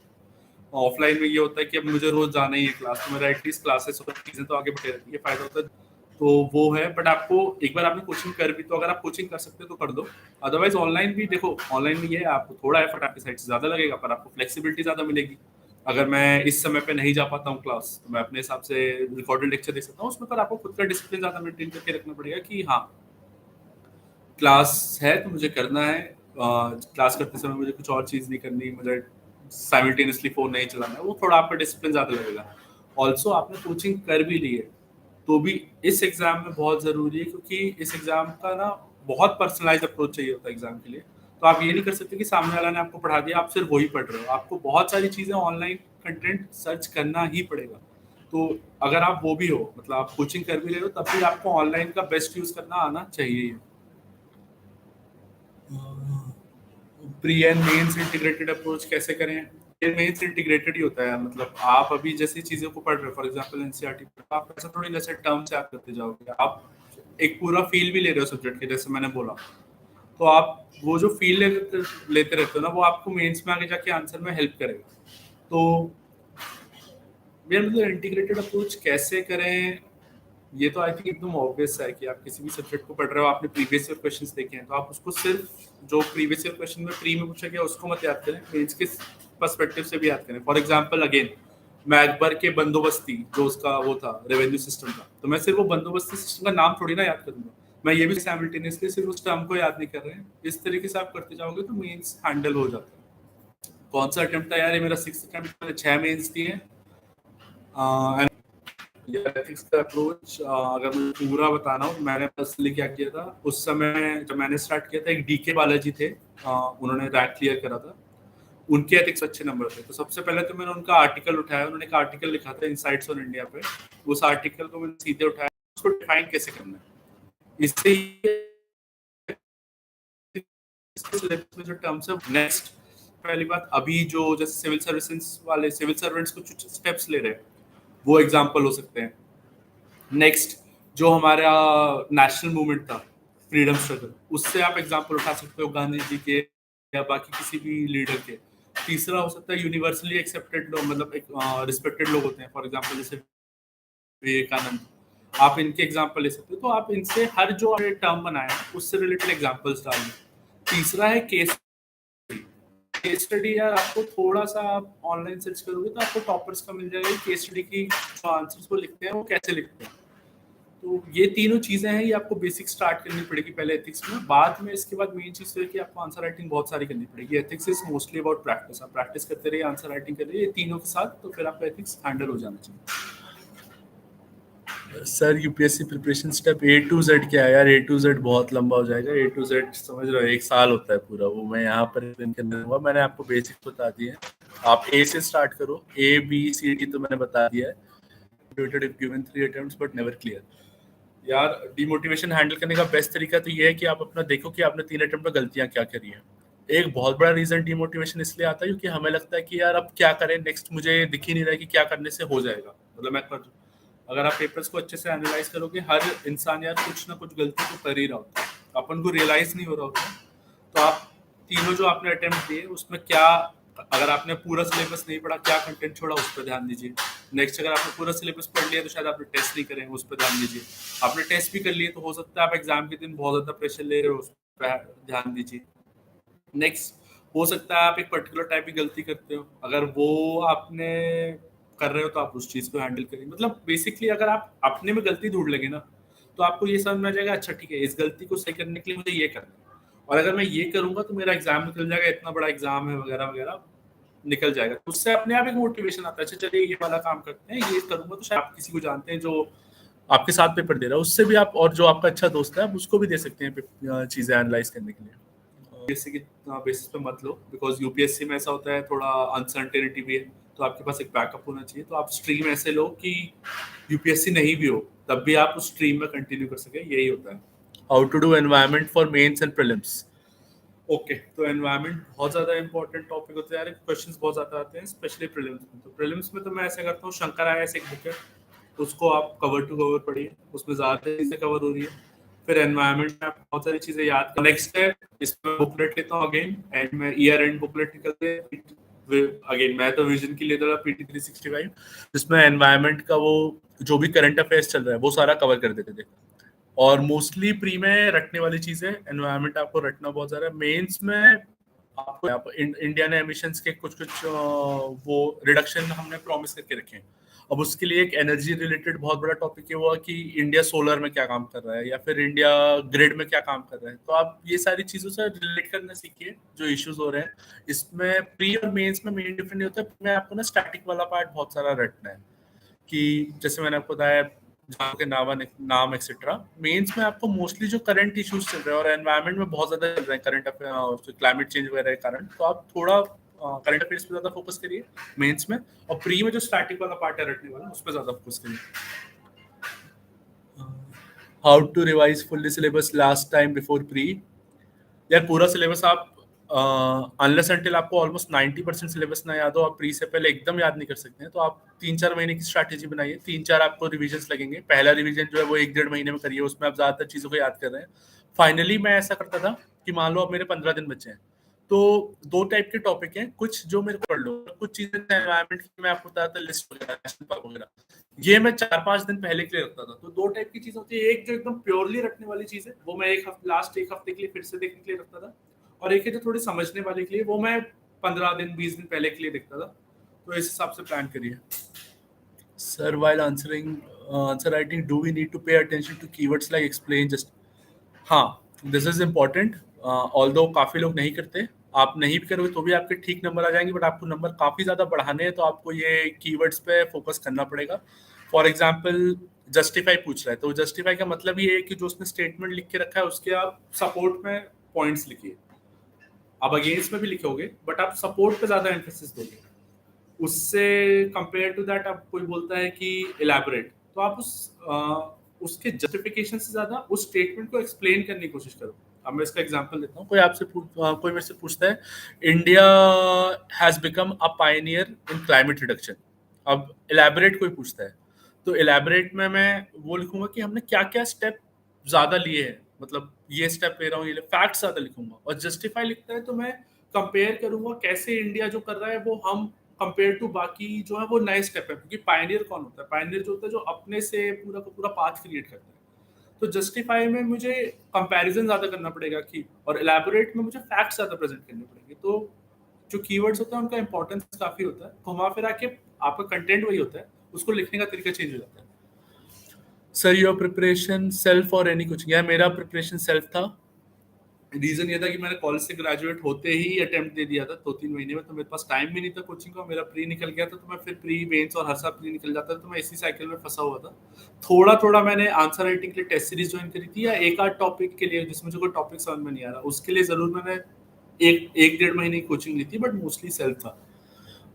ऑफलाइन में ये होता है कि अब मुझे रोज जाना ही है क्लास, तो मेरा एटलीस्ट क्लासेस और चीजें तो आगे बढ़ते रहती है, फायदा होता है। तो वो है, बट आपको एक बार आपने कोचिंग कर भी, तो अगर आप कोचिंग कर सकते हो तो कर दो। अदरवाइज ऑनलाइन भी देखो, ऑनलाइन में ये है आपको थोड़ा एफर्ट आपकी साइड से ज्यादा लगेगा, पर आपको फ्लेक्सिबिलिटी ज्यादा मिलेगी। अगर मैं इस समय पे नहीं जा पाता हूँ क्लास, तो मैं अपने हिसाब से रिकॉर्डेड लेक्चर दे सकता हूँ उसमें, पर आपको खुद का डिसिप्लिन ज्यादा मेंटेन करके रखना पड़ेगा कि हाँ क्लास है तो मुझे करना है, क्लास करते समय मुझे कुछ और चीज नहीं करनी, मुझे साइमल्टेनियसली फोन नहीं चलाना है, वो थोड़ा आपका डिसिप्लिन ज्यादा लगेगा। ऑल्सो आपने कोचिंग कर भी ली है तो भी इस एग्जाम में बहुत जरूरी है, क्योंकि इस एग्जाम का ना बहुत पर्सनलाइज अप्रोच चाहिए होता है एग्जाम के लिए। तो आप ये नहीं कर सकते कि सामने वाला ने आपको पढ़ा दिया आप सिर्फ वही पढ़ रहे हो, आपको बहुत सारी चीजें ऑनलाइन कंटेंट सर्च करना ही पड़ेगा। तो अगर आप वो भी हो, मतलब आप कोचिंग कर भी रहे हो, तब भी आपको ऑनलाइन का बेस्ट यूज करना आना चाहिए। Pre and mains integrated approach कैसे करें? ये मेंस इंटीग्रेटेड ही होता है, मतलब आप अभी जैसी चीजों को पढ़ रहे हो, फॉर एग्जांपल एनसीईआरटी, आप ऐसा थोड़ी जैसे टर्म से आप करते जाओगे, आप एक पूरा फील भी ले रहे हो सब्जेक्ट के, जैसे मैंने बोला। तो आप वो जो फील लेते रहते हो ना, वो आपको मेंस में आगे जाके आंसर में हेल्प करेगा। तो मेरा मतलब इंटीग्रेटेड अप्रोच कैसे करें, ये तो आई थिंक एकदम ऑब्वियस है कि आप किसी भी सब्जेक्ट को पढ़ रहे हो, आपने प्रीवियस ईयर क्वेश्चंस देखे हैं, तो आप उसको सिर्फ जो प्रीवियस ईयर क्वेश्चन में प्री में पूछा गया उसको मत याद करें, मेंस के पर्सपेक्टिव से भी याद करें। फॉर एग्जांपल अगेन, मैं अकबर के बंदोबस्ती जो उसका वो था रेवेन्यू सिस्टम का, तो मैं सिर्फ वो बंदोबस्ती सिस्टम का नाम थोड़ी ना याद करूंगा, मैं ये भी साइमल्टेनियसली सिर्फ उस टर्म को याद नहीं कर रहे हैं। इस तरीके से आप करते जाओगे तो मेंस हैंडल हो जाता है। कौन सा अटेम्प्ट था यार, ये मेरा 6th अटेम्प्ट, मैंने 6 मेंस दिए। एथिक्स का अप्रोच अगर मुझे पूरा बताना हो, मैंने पर्सनली क्या किया था उस समय जब मैंने स्टार्ट किया था, एक डीके बालाजी थे, उन्होंने रैंक क्लियर करा था, उनके एथिक्स अच्छे नंबर थे। तो सबसे पहले तो मैंने उनका आर्टिकल उठाया, उन्होंने एक आर्टिकल लिखा था इनसाइट्स ऑन इंडिया पे, उस आर्टिकल को मैंने सीधे उठाया, उसको डिफाइन कैसे करना है, इससे सिलेबस में जो टर्म्स है। नेक्स्ट पहली बात, अभी जो जैसे सिविल सर्विसेज वाले सिविल सर्वेंट्स कुछ स्टेप्स ले रहे हैं, वो एग्जाम्पल हो सकते हैं। नेक्स्ट जो हमारा नेशनल मूवमेंट था, फ्रीडम स्ट्रगल, उससे आप एग्जांपल उठा सकते हो गांधी जी के या बाकी किसी भी लीडर के। तीसरा हो सकता है यूनिवर्सली एक्सेप्टेड लोग, मतलब एक रिस्पेक्टेड लोग होते हैं, फॉर एग्जांपल जैसे विवेकानंद, आप इनके एग्जांपल ले सकते हो। तो आप इनसे हर जो आपने टर्म बनाया है उससे रिलेटेड एग्जांपल्स डालिए। तीसरा है केस केस स्टडी। यार आपको थोड़ा सा आप ऑनलाइन सर्च करोगे तो आपको टॉपर्स का मिल जाएगा केस स्टडी की जो आंसर्स वो लिखते हैं वो कैसे लिखते हैं। तो ये तीनों चीजें हैं, ये आपको बेसिक स्टार्ट करनी पड़ेगी पहले एथिक्स में, बाद में इसके बाद मेन चीज तो है कि आपको आंसर राइटिंग बहुत सारी करनी पड़ेगी। Ethics is mostly about practice, आप प्रैक्टिस करते रहिए, आंसर राइटिंग कर रहिए, ये तीनों के साथ, तो फिर आपका एथिक्स हैंडल हो जाना चाहिए। Sir UPSC preparation step A to Z क्या है यार? ए टू जेड बहुत लंबा हो जाएगा, ए टू जेड समझ रहे हो 1 साल होता है पूरा, वो मैं यहाँ पर explain करने दूंगा। मैंने आपको बेसिक बता दिए हैं, आप ए से स्टार्ट करो, ए बी सी डी तो मैंने बता दिया है। Given 3 attempts but never clear. यार डिमोटिवेशन हैंडल करने का बेस्ट तरीका तो ये है कि आप अपना देखो कि आपने 3 अटेम्प्ट में गलतियां क्या करी हैं। एक बहुत बड़ा रीजन डिमोटिवेशन इसलिए आता है क्योंकि हमें लगता है कि यार अब क्या करें नेक्स्ट, मुझे दिख ही नहीं रहा है कि क्या करने से हो जाएगा। मतलब मैं अगर आप पेपर्स को अच्छे से एनालाइज करोगे, हर इंसान यार कुछ ना कुछ गलती तो कर ही रहा होता है, अपन को रियलाइज नहीं हो रहा होता। तो आप तीनों जो आपने अटेम्प्ट दिए उसमें क्या, अगर आपने पूरा सिलेबस नहीं पढ़ा, क्या कंटेंट छोड़ा, उस पर ध्यान दीजिए। नेक्स्ट अगर आपने पूरा सिलेबस पढ़ लिया तो शायद आपने टेस्ट नहीं करे, उस पर ध्यान दीजिए। आपने टेस्ट भी कर लिए तो हो सकता है आप एग्जाम के दिन बहुत ज्यादा प्रेशर ले रहे हो, उस पर ध्यान दीजिए। नेक्स्ट हो सकता है आप एक पर्टिकुलर टाइप की गलती करते हो, अगर वो आपने कर रहे हो तो आप उस चीज को हैंडल करिए। मतलब बेसिकली अगर आप अपने में गलती ढूंढ लेंगे ना, तो आपको ये समझ में आ जाएगा अच्छा ठीक है इस गलती को सही करने के लिए मुझे ये करना है, और अगर मैं ये करूंगा तो मेरा एग्जाम निकल जाएगा, इतना बड़ा एग्जाम है वगैरह वगैरह निकल जाएगा। तो उससे अपने आप एक मोटिवेशन आता है, अच्छा चलिए ये वाला काम करते हैं, ये करूंगा। तो शायद आप किसी को जानते हैं जो आपके साथ पेपर दे रहा है, उससे भी आप, और जो आपका अच्छा दोस्त है आप उसको भी दे सकते हैं चीजें एनालाइज करने के लिए। यूपीएससी की बेसिस पे मत लो, बिकॉज यूपीएससी में ऐसा होता है थोड़ा अनसर्टेनिटी भी है, तो आपके पास एक बैकअप होना चाहिए। तो आप स्ट्रीम ऐसे लो कि यूपीएससी नहीं भी हो तब भी आप उस स्ट्रीम में कंटिन्यू कर सके, यही होता है। How to do environment for mains and prelims. Okay, तो एनवायरनमेंट बहुत ज्यादा इंपॉर्टेंट टॉपिक होता है यार, क्वेश्चंस बहुत ज्यादा आते हैं स्पेशली प्रीलिम्स में। तो प्रीलिम्स में तो मैं ऐसा करता हूँ, शंकर आईएएस एक बुक है, उसको आप कवर टू कवर पढ़िए, उसमें ज्यादा चीजें कवर हो रही है। फिर एनवायरनमेंट में आप बहुत सारी चीजें याद कर। नेक्स्ट है इसमें बुकलेट लेता हूँ अगेन, एंड में ईयर एंड बुकलेट निकलते हैं अगेन। मैं तो विजन की लेता था पीटी 365, जिसमें एनवायरनमेंट का वो जो भी करंट अफेयर्स चल रहा है वो सारा कवर कर देते थे। और मोस्टली प्री में रटने वाली चीजें, एनवायरनमेंट आपको रटना बहुत ज्यादा। मेंस में आपको इंडिया ने एमिशंस के कुछ कुछ वो रिडक्शन हमने प्रॉमिस करके रखे हैं। अब उसके लिए एक एनर्जी रिलेटेड बहुत बड़ा टॉपिक है वो कि इंडिया सोलर में क्या काम कर रहा है या फिर इंडिया ग्रिड में क्या काम कर रहा है। तो आप ये सारी चीजों से रिलेट करना सीखिए जो इश्यूज हो रहे हैं। इसमें प्री और मेंस में मेन डिफरेंस होता है, मैं आपको ना स्टैटिक वाला पार्ट बहुत सारा रटना है कि जैसे मैंने आपको बताया जहाँ के नाम एक्सेट्रा। मेंस में आपको मोस्टली जो करंट इश्यूज चल रहे हैं और एनवायरनमेंट में बहुत ज्यादा चल रहे हैं करंट अफेयर, क्लाइमेट चेंज वगैरह के कारण, तो आप थोड़ा करंट अफेयर्स पे ज्यादा फोकस करिए मेंस में। और प्री में जो स्टैटिक वाला पार्ट है रटने वाला, उस पर ज्यादा फोकस करिए। How to revise fully syllabus last time before pre. यार पूरा सिलेबस आप अनलेस अनटिल आपको ऑलमोस्ट 90% सिलेबस ना याद हो, आप प्री से पहले एकदम याद नहीं कर सकते हैं। तो आप 3-4 महीने की स्ट्रैटेजी बनाइए। 3-4 आपको रिविजन्स लगेंगे। पहला रिवीजन जो है वो 1-1.5 महीने में करिए, उसमें आप ज्यादातर चीजों को याद कर रहे हैं। फाइनली मैं ऐसा करता था कि मान लो अब मेरे 15 दिन बचे हैं, तो 2 टाइप के टॉपिक हैं, कुछ जो मेरे को पढ़ लो, कुछ चीजें एनवायरमेंट की मैं आपको बताता था, लिस्ट वगैरह, नेशनल पार्क वगैरह, ये मैं 4-5 दिन पहले के लिए रखता था। तो 2 टाइप की चीज होती है, एक जो एकदम प्योरली रखने वाली चीज है वो मैं लास्ट 1 हफ्ते के लिए फिर से देखने के लिए रखता था, और एक है जो थोड़ी समझने वाले के लिए, वो मैं 15 दिन 20 दिन पहले के लिए देखता था। तो इस हिसाब से प्लान करिए। Sir while answering answer writing do we need to pay attention to keywords like explain just। हाँ, दिस इज इम्पोर्टेंट। ऑल्दो काफी लोग नहीं करते। आप नहीं भी करोगे तो भी आपके ठीक नंबर आ जाएंगे, बट आपको नंबर काफी ज्यादा बढ़ाने हैं तो आपको ये कीवर्ड्स पे फोकस करना पड़ेगा। फॉर एग्जाम्पल जस्टिफाई पूछ रहा है, तो जस्टिफाई का मतलब ये है कि जो उसने स्टेटमेंट लिख के रखा है उसके आप सपोर्ट में पॉइंट्स लिखिए। आप अगेंस्ट में भी लिखोगे बट आप सपोर्ट पे ज्यादा एम्फेसिस दोगे। उससे कंपेयर टू दैट आप कोई बोलता है कि इलैबोरेट, तो आप उसके जस्टिफिकेशन से ज्यादा उस स्टेटमेंट को एक्सप्लेन करने की कोशिश करो। अब मैं इसका एग्जांपल देता हूँ। कोई मेरे से पूछता है India has become a Pioneer in climate reduction. अब इलैबोरेट कोई पूछता है, तो इलैबोरेट में मैं वो लिखूंगा कि हमने क्या क्या स्टेप ज्यादा लिए हैं, मतलब ये स्टेप ले रहा हूँ, ये फैक्ट ज्यादा लिखूंगा। और जस्टिफाई लिखता है तो मैं कंपेयर करूंगा कैसे इंडिया जो कर रहा है वो हम कंपेयर टू बाकी जो है वो नए स्टेप है। क्योंकि पायनियर कौन होता है? पायनियर जो होता है जो अपने से पूरा का पूरा पाथ क्रिएट करता है। तो जस्टिफाई में मुझे कंपैरिजन ज्यादा करना पड़ेगा कि, और इलैबोरेट में मुझे फैक्ट ज्यादा प्रेजेंट करने पड़ेंगे। तो जो कीवर्ड्स होता है उनका इंपॉर्टेंस काफी होता है। घुमा फिरा के आपका कंटेंट वही होता है, उसको लिखने का तरीका चेंज हो जाता है। सर योर प्रिपरेशन सेल्फ और एनी कोचिंग? यार मेरा प्रिपरेशन सेल्फ था। रीजन ये था कि मैंने कॉलेज से ग्रेजुएट होते ही अटेम्प्ट दे दिया था 2-3 महीने में, तो मेरे पास टाइम भी नहीं था कोचिंग का। मेरा प्री निकल गया था तो मैं फिर प्री मेंस और हर साल प्री निकल जाता था, तो मैं इसी साइकिल में फंसा हुआ था। थोड़ा थोड़ा मैंने आंसर राइटिंग के लिए टेस्ट सीरीज ज्वाइन करी थी, या एक आध टॉपिक के लिए जिसमें मुझे कोई टॉपिक समझ में नहीं आ रहा उसके लिए जरूर मैंने 1-1.5 महीने की कोचिंग ली थी, बट मोस्टली सेल्फ था।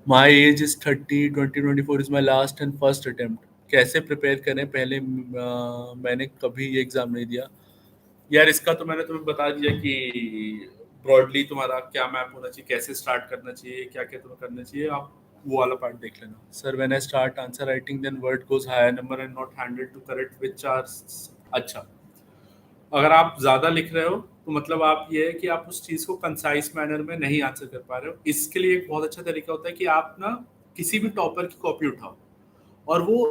My age is 30, 2024 is my last and first attempt. कैसे प्रिपेयर करें? पहले मैंने कभी ये एग्जाम नहीं दिया। यार इसका तो मैंने तुम्हें बता दिया कि ब्रॉडली तुम्हारा क्या मैप होना चाहिए, कैसे स्टार्ट करना चाहिए, क्या क्या तुम्हें करना चाहिए, आप वो वाला पार्ट देख लेना। Sir when I start answer writing then word goes higher number and not handled to correct which are. अच्छा, अगर आप ज्यादा लिख रहे हो तो मतलब आप ये है कि आप उस चीज को कंसाइज मैनर में नहीं आंसर कर पा रहे हो। इसके लिए एक बहुत अच्छा तरीका होता है कि आप ना किसी भी टॉपर की कॉपी उठाओ और वो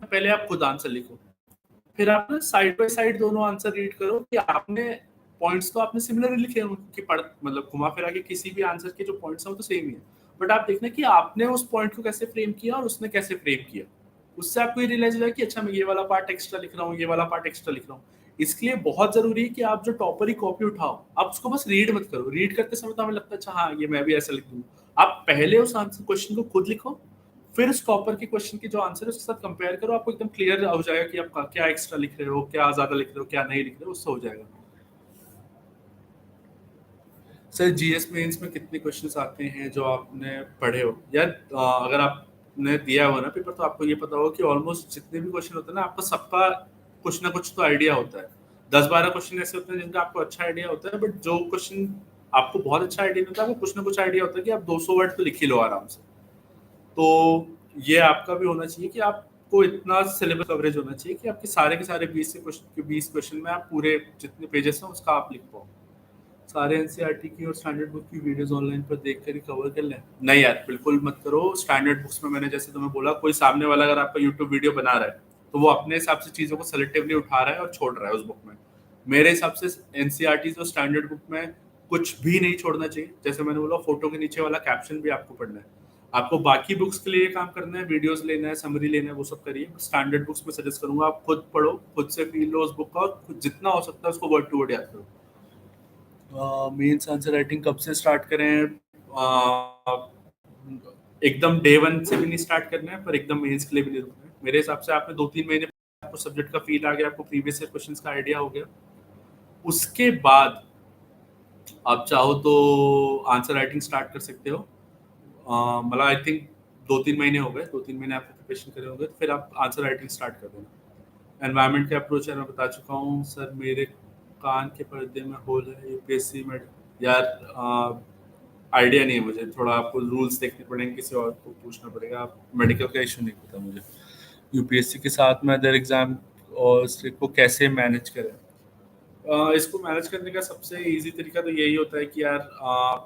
पहले आप खुद आंसर लिखो, फिर आप ना साइड बाय साइड दोनों आंसर रीड करो कि आपने पॉइंट्स तो आपने सिमिलर लिखे हों कि पढ़ मतलब घुमा फिरा के किसी भी आंसर के जो पॉइंट्स हैं वो तो सेम ही है, बट आप देखना कि आपने उस पॉइंट को कैसे फ्रेम किया और उसने कैसे फ्रेम किया। उससे आपको ये रियलाइज होगा कि अच्छा मैं ये वाला पार्ट एक्स्ट्रा लिख रहा हूँ, ये वाला पार्ट एक्स्ट्रा लिख रहा हूँ। इसके लिए बहुत जरूरी है कि आप जो टॉपर की कॉपी उठाओ, आप उसको बस रीड मत करो। रीड करते समय तो हमें लगता है अच्छा हाँ ये मैं भी ऐसा लिख दूंगा। आप पहले उस आंसर क्वेश्चन को खुद लिखो, फिर उस टॉपर के क्वेश्चन की जो आंसर है उसके साथ कंपेयर करो। आपको एकदम क्लियर हो जाएगा कि आप क्या एक्स्ट्रा लिख रहे हो, क्या ज्यादा लिख रहे हो, क्या नहीं लिख रहे हो, उससे हो जाएगा। सर जीएस मेंस में कितने क्वेश्चंस आते हैं जो आपने पढ़े हो? यार अगर आपने दिया हुआ ना पेपर तो आपको ये पता होगा कि ऑलमोस्ट जितने भी क्वेश्चन होते हैं ना आपका सबका कुछ ना कुछ तो आइडिया होता है। 10-12 क्वेश्चन ऐसे होते हैं जिनका आपको अच्छा आइडिया होता है, बट जो क्वेश्चन आपको बहुत अच्छा आइडिया नहीं होता है, आपको कुछ ना कुछ आइडिया होता है कि आप 200 वर्ड तो लिख ही लो आराम से। तो ये आपका भी होना चाहिए कि आपको आपको इतना सिलेबस कवरेज होना चाहिए कि आपके सारे के सारे 20 क्वेश्चन में आप पूरे जितने पेजेस हैं उसका आप लिख पाओ। सारे एनसीईआरटी की और स्टैंडर्ड बुक की वीडियोस ऑनलाइन पर देख कर ही कवर कर लें? नहीं यार, बिल्कुल मत करो। स्टैंडर्ड बुक्स में मैंने जैसे तुम्हें बोला, कोई सामने वाला अगर आपका यूट्यूब वीडियो बना रहा है तो वो अपने हिसाब से चीज़ों को सेलेक्टिवली उठा रहा है और छोड़ रहा है उस बुक में। मेरे हिसाब से एनसीईआरटी और स्टैंडर्ड बुक में कुछ भी नहीं छोड़ना चाहिए। जैसे मैंने बोला, फोटो के नीचे वाला कैप्शन भी आपको पढ़ना है। आपको बाकी बुक्स के लिए काम करना है, वीडियोस लेना है, समरी लेना है, वो सब करिए। स्टैंडर्ड बुक्स में सजेस्ट करूंगा आप खुद पढ़ो, खुद से फील लो उस बुक का, और जितना हो सकता है उसको वर्ड टू वर्ड याद करो। मेंस आंसर राइटिंग कब से स्टार्ट करें? एकदम डे वन से भी नहीं स्टार्ट करना है, पर एकदम मेंस के लिए भी नहीं रुकना है। मेरे हिसाब से आपने 2-3 महीने आपको सब्जेक्ट का फील आ गया, आपको प्रीवियस ईयर क्वेश्चंस का आइडिया हो गया, उसके बाद आप चाहो तो आंसर राइटिंग स्टार्ट कर सकते हो। मतलब आई थिंक 2-3 महीने हो गए, 2-3 महीने आपने प्रिपरेशन करे होंगे, तो फिर आप आंसर राइटिंग स्टार्ट कर देना। एनवायरनमेंट का अप्रोच है, मैं बता चुका हूँ। सर मेरे कान के पर्दे में होल है, यूपीएससी में। यार आइडिया नहीं है मुझे, थोड़ा आपको रूल्स देखने पड़ेंगे, किसी और को पूछना पड़ेगा। मेडिकल का इशू नहीं पता मुझे। यूपीएससी के साथ में अदर एग्जाम और स्ट्रिक्ट को कैसे मैनेज करें? इसको मैनेज करने का सबसे इजी तरीका तो यही होता है कि यार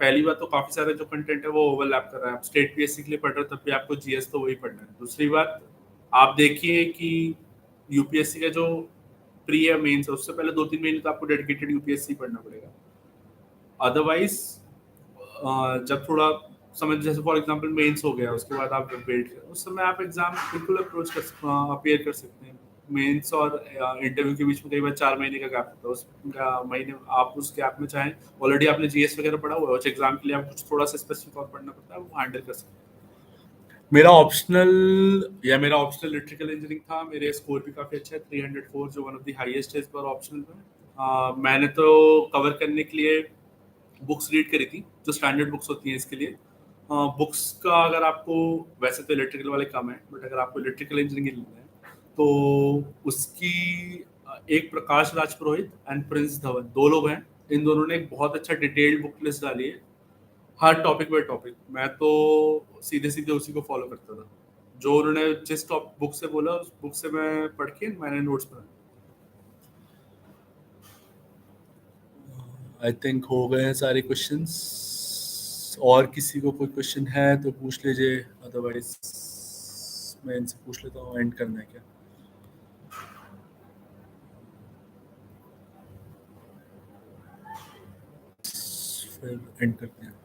पहली बात तो काफी सारे जो कंटेंट है वो ओवरलैप कर रहा है। आप स्टेट पीएससी के लिए पढ़ रहे हो तब भी आपको जीएस तो वही पढ़ना है। दूसरी बात, आप देखिए कि यूपीएससी का जो प्री या मेंस है उससे पहले 2-3 महीने तो आपको डेडिकेटेड यूपीएससी पढ़ना पड़ेगा। अदरवाइज जब थोड़ा समझ, जैसे फॉर एग्जांपल मेंस हो गया, उसके बाद आप वेट करें, उस समय आप एग्जाम बिल्कुल अप्रोच कर अपेयर कर सकते हैं। मेंस और इंटरव्यू के बीच में कई बार 4 महीने का गैप होता है, उस महीने आप उस गैप में चाहें, ऑलरेडी आपने जीएस वगैरह पढ़ा हुआ है, उस एग्जाम के लिए आप कुछ थोड़ा सा स्पेसिफिक और पढ़ना पड़ता है, वो हैंडल कर सकते हैं। मेरा ऑप्शनल इलेक्ट्रिकल इंजीनियरिंग था। मेरे स्कोर भी काफी अच्छा है, 304, जो वन ऑफ द हाईएस्ट है इस बार ऑप्शनल में। मैंने तो कवर करने के लिए बुक्स रीड करी थी, जो स्टैंडर्ड बुक्स होती हैं इसके लिए। बुक्स का अगर आपको, वैसे तो इलेक्ट्रिकल वाले कम है, बट अगर आपको इलेक्ट्रिकल इंजीनियरिंग लेना है तो उसकी एक प्रकाश राज पुरोहित एंड प्रिंस धवन, दो लोग हैं। इन दोनों ने एक बहुत अच्छा डिटेल्ड बुक लिस्ट डाली है, हर टॉपिक बाय टॉपिक। मैं तो सीधे सीधे उसी को फॉलो करता था, जो उन्होंने जिस टॉप बुक से बोला उस बुक से मैं पढ़ के मैंने नोट्स बनाए। आई थिंक हो गए हैं सारे क्वेश्चंस। और किसी को कोई क्वेश्चन है तो पूछ लीजिए, अदरवाइज मैं इनसे पूछ लेता हूँ, एंड करना है क्या? फिर एंड करते हैं।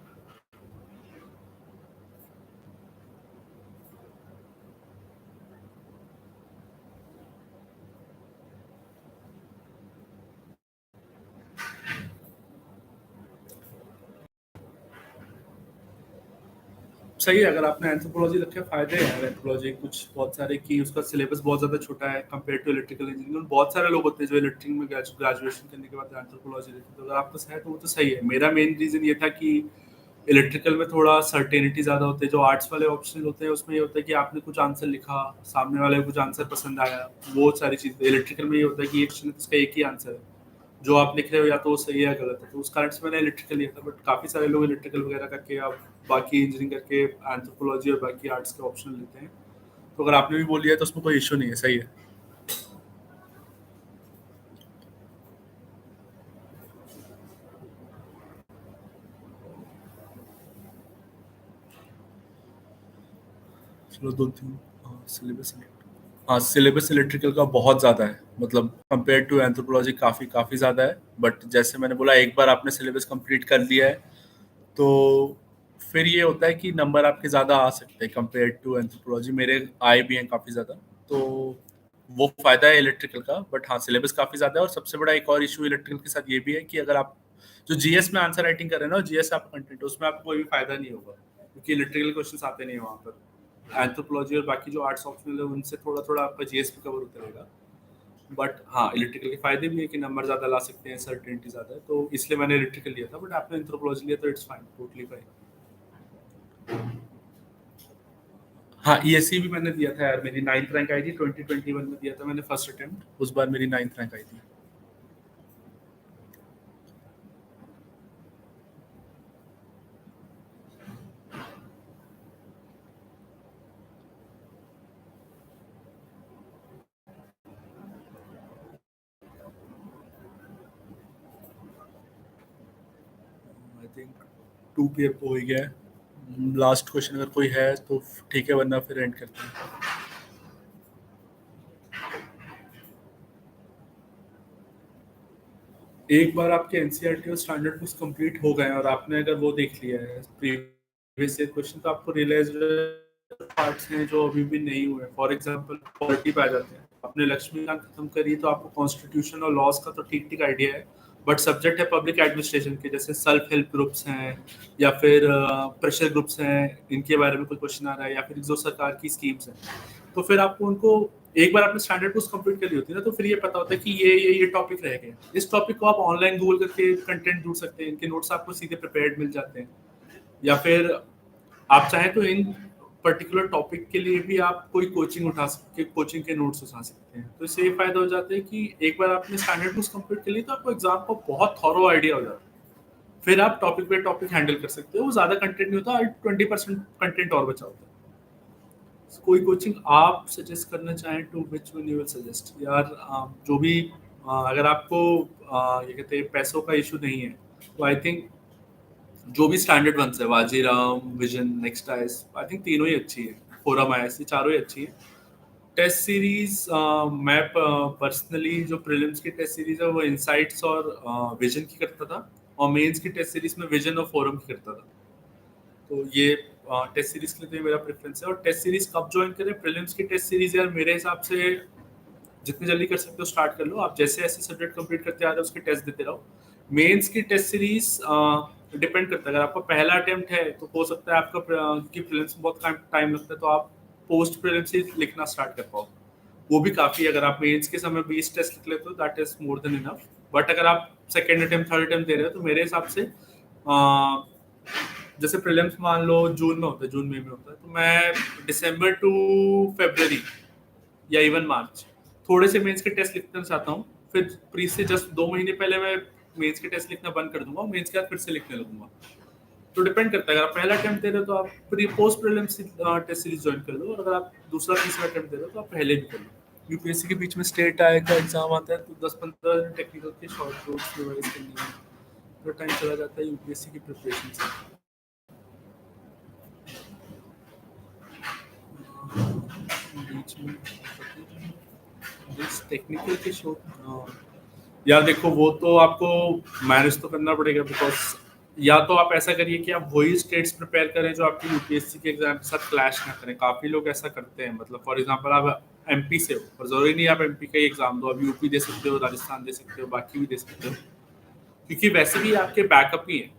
सही है, अगर आपने एंथ्रोपोलॉजी रखे, फायदे हैं यार एंथ्रोपोलॉजी कुछ बहुत सारे की। उसका सिलेबस बहुत ज्यादा छोटा है कंपेयर टू इलेक्ट्रिकल इंजीनियरिंग। बहुत सारे लोग होते हैं जो इलेक्ट्रिक में ग्रेजुएशन करने के बाद एंथ्रोपोलॉजी लेते हैं, तो अगर आपका है तो वो तो सही है। मेरा मेन रीजन ये था कि इलेक्ट्रिकल में थोड़ा सर्टेनिटी ज्यादा होती है। जो आर्ट्स वाले ऑप्शन होते हैं उसमें ये होता है कि आपने कुछ आंसर लिखा, सामने वाले को कुछ आंसर पसंद आया, वो सारी चीजें। इलेक्ट्रिकल में ये होता है कि एक क्वेश्चन उसका एक ही आंसर है, जो आप लिख रहे हो या तो वो सही है या गलत है। तो उस कारण से मैंने इलेक्ट्रिकल लिया था, बट काफी सारे लोग इलेक्ट्रिकल वगैरह करके अब बाकी इंजीनियरिंग करके एंथ्रोपोलॉजी और बाकी आर्ट्स के ऑप्शन लेते हैं। तो अगर आपने भी बोल लिया तो उसमें कोई इश्यू नहीं है, सही है। चलो 2-3। सिलेबस, हाँ सिलेबस इलेक्ट्रिकल का बहुत ज़्यादा है, मतलब कंपेयर टू एंथ्रोपोलॉजी काफ़ी काफ़ी ज़्यादा है। बट जैसे मैंने बोला, एक बार आपने सिलेबस कंप्लीट कर लिया है तो फिर ये होता है कि नंबर आपके ज़्यादा आ सकते हैं कंपेयर टू एंथ्रोपोलॉजी। मेरे आए भी हैं काफ़ी ज़्यादा, तो वो फ़ायदा है इलेक्ट्रिकल का। बट हाँ, सिलेबस काफ़ी ज़्यादा है। और सबसे बड़ा एक और इशू इलेक्ट्रिकल के साथ ये भी है कि अगर आप जो जीएस में आंसर राइटिंग कर रहे हैं ना, जीएस आपका कंटेंट, उसमें आपको कोई भी फायदा नहीं होगा, क्योंकि इलेक्ट्रिकल क्वेश्चन आते नहीं है वहाँ पर। एंथ्रोपोलॉजी और बाकी जो आर्ट्स ऑप्शनल है उनसे थोड़ा थोड़ा आपका जीएस भी कवर होता रहेगा। बट हाँ, इलेक्ट्रिकल के फायदे भी है कि नंबर ज़्यादा ला सकते हैं, सर्टेनिटी ज़्यादा है, तो इसलिए मैंने इलेक्ट्रिकल लिया था। बट आपने एंथ्रोपोलॉजी लिया तो इट्स फाइन, टोटली फाइन। हाँ, ईएससी भी मैंने दिया था यार, मेरी 9th रैंक आई थी 2021 में, दिया था मैंने फर्स्ट अटेम्प्ट, उस बार मेरी 9th रैंक आई थी। थिंक 2 पेयर पे हो ही गया है। लास्ट क्वेश्चन अगर कोई है तो ठीक है, वरना फिर एंड करते हैं। एक बार आपके एनसीईआरटी और स्टैंडर्ड बुक्स कंप्लीट हो गए और आपने अगर वो देख लिया है प्रीवियस ईयर क्वेश्चन, तो आपको रियलाइज पार्ट्स हैं जो अभी भी नहीं हुए। फॉर एग्जांपल पॉलिटी पे आ जाते हैं, आपने लक्ष्मीकांत खत्म करी तो आपको कॉन्स्टिट्यूशन और लॉज का तो ठीक ठीक आइडिया है, बट सब्जेक्ट है पब्लिक एडमिनिस्ट्रेशन के, जैसे सेल्फ हेल्प ग्रुप्स हैं या फिर प्रेशर ग्रुप्स हैं, इनके बारे में कोई क्वेश्चन आ रहा है, या फिर जो सरकार की स्कीम्स हैं, तो फिर आपको उनको एक बार आपने स्टैंडर्ड बुक्स कंप्लीट कर ली होती है ना, तो फिर ये पता होता है कि ये टॉपिक रह गए। इस टॉपिक को आप ऑनलाइन गूगल करके कंटेंट ढूंढ सकते हैं, इनके नोट्स आपको सीधे प्रिपेयर्ड मिल जाते हैं, या फिर आप चाहें तो इन पर्टिकुलर टॉपिक के लिए भी आप कोई कोचिंग उठा सकते, कोचिंग के नोट्स उठा सकते हैं। तो इससे ये फायदा हो जाता है कि एक बार आपने स्टैंडर्ड बुक्स कंप्लीट कर ली तो आपको एग्जाम को बहुत थॉरो आइडिया हो जाता है, फिर आप टॉपिक बाय टॉपिक हैंडल कर सकते हो। वो ज्यादा कंटेंट नहीं होता, 20% कंटेंट और बचा होता है। कोई कोचिंग आप सजेस्ट करना चाहें, to which one you will suggest? यार जो भी अगर आपको ये कहते हैं पैसों का इशू नहीं है, तो आई थिंक जो भी स्टैंडर्ड वंस है, Vajiram, Vision, Next IAS, I think तीनों ही अच्छी है, फोरम आईएस, ये चारों ही अच्छी है। टेस्ट सीरीज मैं पर्सनली जो प्रीलिम्स की टेस्ट सीरीज है वो इनसाइट्स और विजन की करता था, और मेंस की टेस्ट सीरीज में विजन और फोरम की करता था। तो ये टेस्ट सीरीज के लिए तो ये मेरा प्रेफरेंस है। और टेस्ट सीरीज कब ज्वाइन करें? प्रीलिम्स की टेस्ट सीरीज यार मेरे हिसाब से जितनी जल्दी कर सकते हो स्टार्ट कर लो। आप जैसे ऐसे सब्जेक्ट कंप्लीट करते आ रहे हो उसके टेस्ट देते रहो। मेंस की टेस्ट सीरीज डिपेंड करता है, अगर आपका पहला अटेम्प्ट है तो हो सकता है आपका क्योंकि प्रीलिम्स में बहुत टाइम लगता है तो आप पोस्ट प्रीलिम्स ही लिखना स्टार्ट कर पाओ, वो भी काफी। अगर आप मेंस के समय 20 टेस्ट लिख लेते हो that is more than enough. But अगर आप सेकेंड अटेम्प्ट थर्ड अटेम्प्ट दे रहे हो तो मेरे हिसाब से जैसे प्रीलिम्स मान लो जून में होता है, जून मई में होता है, तो मैं दिसंबर टू फरवरी या इवन मार्च थोड़े से मेंस के टेस्ट लिखना चाहता हूँ। फिर प्री से जस्ट 2 महीने पहले मैं मेंस के टेस्ट लिखना बंद कर दूंगा, मेंस के बाद फिर से लिखने लगूंगा। तो डिपेंड करता है, अगर आप पहला अटेम्प्ट दे रहे हो तो आप pre post prelims test series join कर लो, और अगर आप दूसरा तीसरा अटेम्प्ट दे रहे हो तो आप पहले भी कर लो। यूपीएससी के बीच में स्टेट आय का एग्जाम आता है तो 10-15 दिन टेक्निकल के शॉर्ट नोट्स रिवाइज करनी है, तो टाइम चला जाता है यूपीएससी की प्रिपरेशन से। बीच में टेक्निकल के शो यार देखो वो तो आपको मैनेज तो करना पड़ेगा, बिकॉज या तो आप ऐसा करिए कि आप वही स्टेट्स प्रिपेयर करें जो आपकी यूपीएससी के एग्जाम के साथ क्लैश ना करें। काफी लोग ऐसा करते हैं, मतलब फॉर एग्जांपल आप एमपी से हो और जरूरी नहीं आप एमपी का ही एग्जाम दो, आप यूपी दे सकते हो, राजस्थान दे सकते हो, बाकी भी दे सकते हो, क्योंकि वैसे भी आपके बैकअप ही है,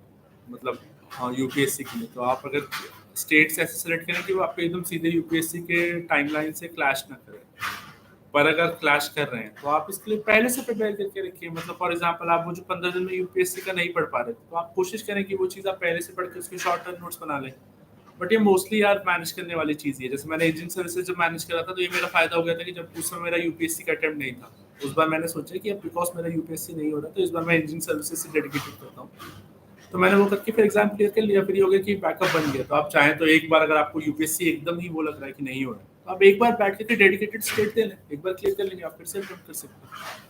मतलब हाँ यूपीएससी के लिए। तो आप अगर स्टेट्स ऐसे सेलेक्ट करें कि वो आपके एकदम सीधे यूपीएससी के टाइमलाइन से क्लैश ना करें, पर अगर क्लैश कर रहे हैं तो आप इसके लिए पहले से प्रिपेयर करके रखिए। मतलब फॉर एग्जांपल आप वो जो 15 दिन में यूपीएससी का नहीं पढ़ पा रहे तो आप कोशिश करें कि वो चीज़ आप पहले से पढ़ के उसके शॉर्ट टर्म नोट्स बना लें। बट ये मोस्टली यार मैनेज करने वाली चीज़ है। जैसे मैंने इंजीनियरिंग सर्विसेज जब मैनेज करा था तो ये मेरा फायदा हो गया था कि जब उस समय मेरा यूपीएससी का अटेम्प्ट नहीं था, उस बार मैंने सोचा कि अब बिकॉज मेरा यूपीएससी नहीं हो रहा तो इस बार मैं इंजीनियरिंग सर्विसेज से डेडिकेटेड करता हूँ, तो मैंने वो करके फिर एग्जाम क्लियर कर लिया। फिर ये हो गया कि बैकअप बन गया। तो आप चाहें तो एक बार अगर आपको यूपीएससी एकदम ही वो लग रहा है कि नहीं हो रहा है तो आप एक बार बैठ के डेडिकेटेड स्टेट दे लें, एक बार क्लियर कर लेंगे आप फिर से अटेम्प्ट कर सकते हैं।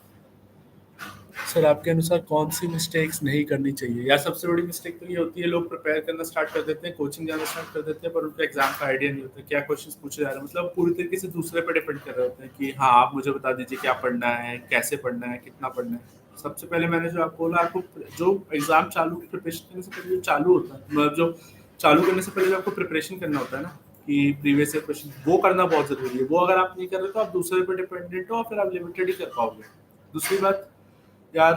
सर आपके अनुसार कौन सी मिस्टेक्स नहीं करनी चाहिए? यार सबसे बड़ी मिस्टेक तो ये होती है, लोग प्रिपेयर करना स्टार्ट कर देते हैं, कोचिंग जाना स्टार्ट कर देते हैं, पर उनको एग्जाम का आइडिया नहीं होता क्या क्वेश्चंस पूछे जा रहे हैं। मतलब पूरी तरीके से दूसरे पर डिपेंड कर रहे होते हैं कि हाँ आप मुझे बता दीजिए क्या पढ़ना है, कैसे पढ़ना है, कितना पढ़ना है। सबसे पहले मैंने जो आपको बोला, आपको जो एग्जाम चालू प्रिपरेशन करने से पहले जो चालू होता है, मतलब जो चालू करने से पहले जो आपको प्रिपरेशन करना होता है ना, कि प्रीवियस ईयर क्वेश्चन, वो करना बहुत जरूरी है। वो अगर आप नहीं कर रहे तो आप दूसरे पर डिपेंडेंट हो और फिर आप लिमिटेड ही कर पाओगे। दूसरी बात यार,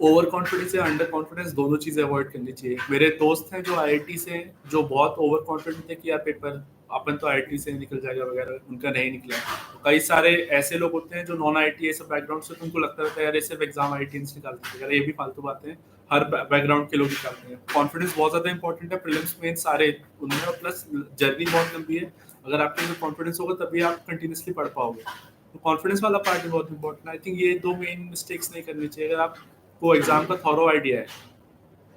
ओवर कॉन्फिडेंस या अंडर कॉन्फिडेंस दोनों चीजें अवॉइड करनी चाहिए। मेरे दोस्त हैं जो आईआईटी से हैं, जो बहुत ओवर कॉन्फिडेंट थे कि यार पेपर अपन तो आईआईटी से निकल जाएगा वगैरह, उनका नहीं निकला। तो कई सारे ऐसे लोग होते हैं जो नॉन आईआईटी ऐसे बैकग्राउंड से, तुमको लगता रहता है यार ये सिर्फ एग्जाम आईआईटी निकालते हैं, यार ये भी फालतू बातें हैं, हर बैकग्राउंड के लोग निकालते हैं। कॉन्फिडेंस बहुत ज्यादा इंपॉर्टेंट है, प्रीलिम्स में सारे उनमें, और प्लस जर्नी बहुत लंबी है। अगर आपके अंदर कॉन्फिडेंस होगा तभी आप कंटिन्यूसली पढ़ पाओगे, तो कॉन्फिडेंस वाला पार्ट भी बहुत इंपॉर्टेंट है। आई थिंक ये दो मेन मिस्टेक्स नहीं करनी चाहिए। अगर आपको एग्जाम का थॉरो आइडिया है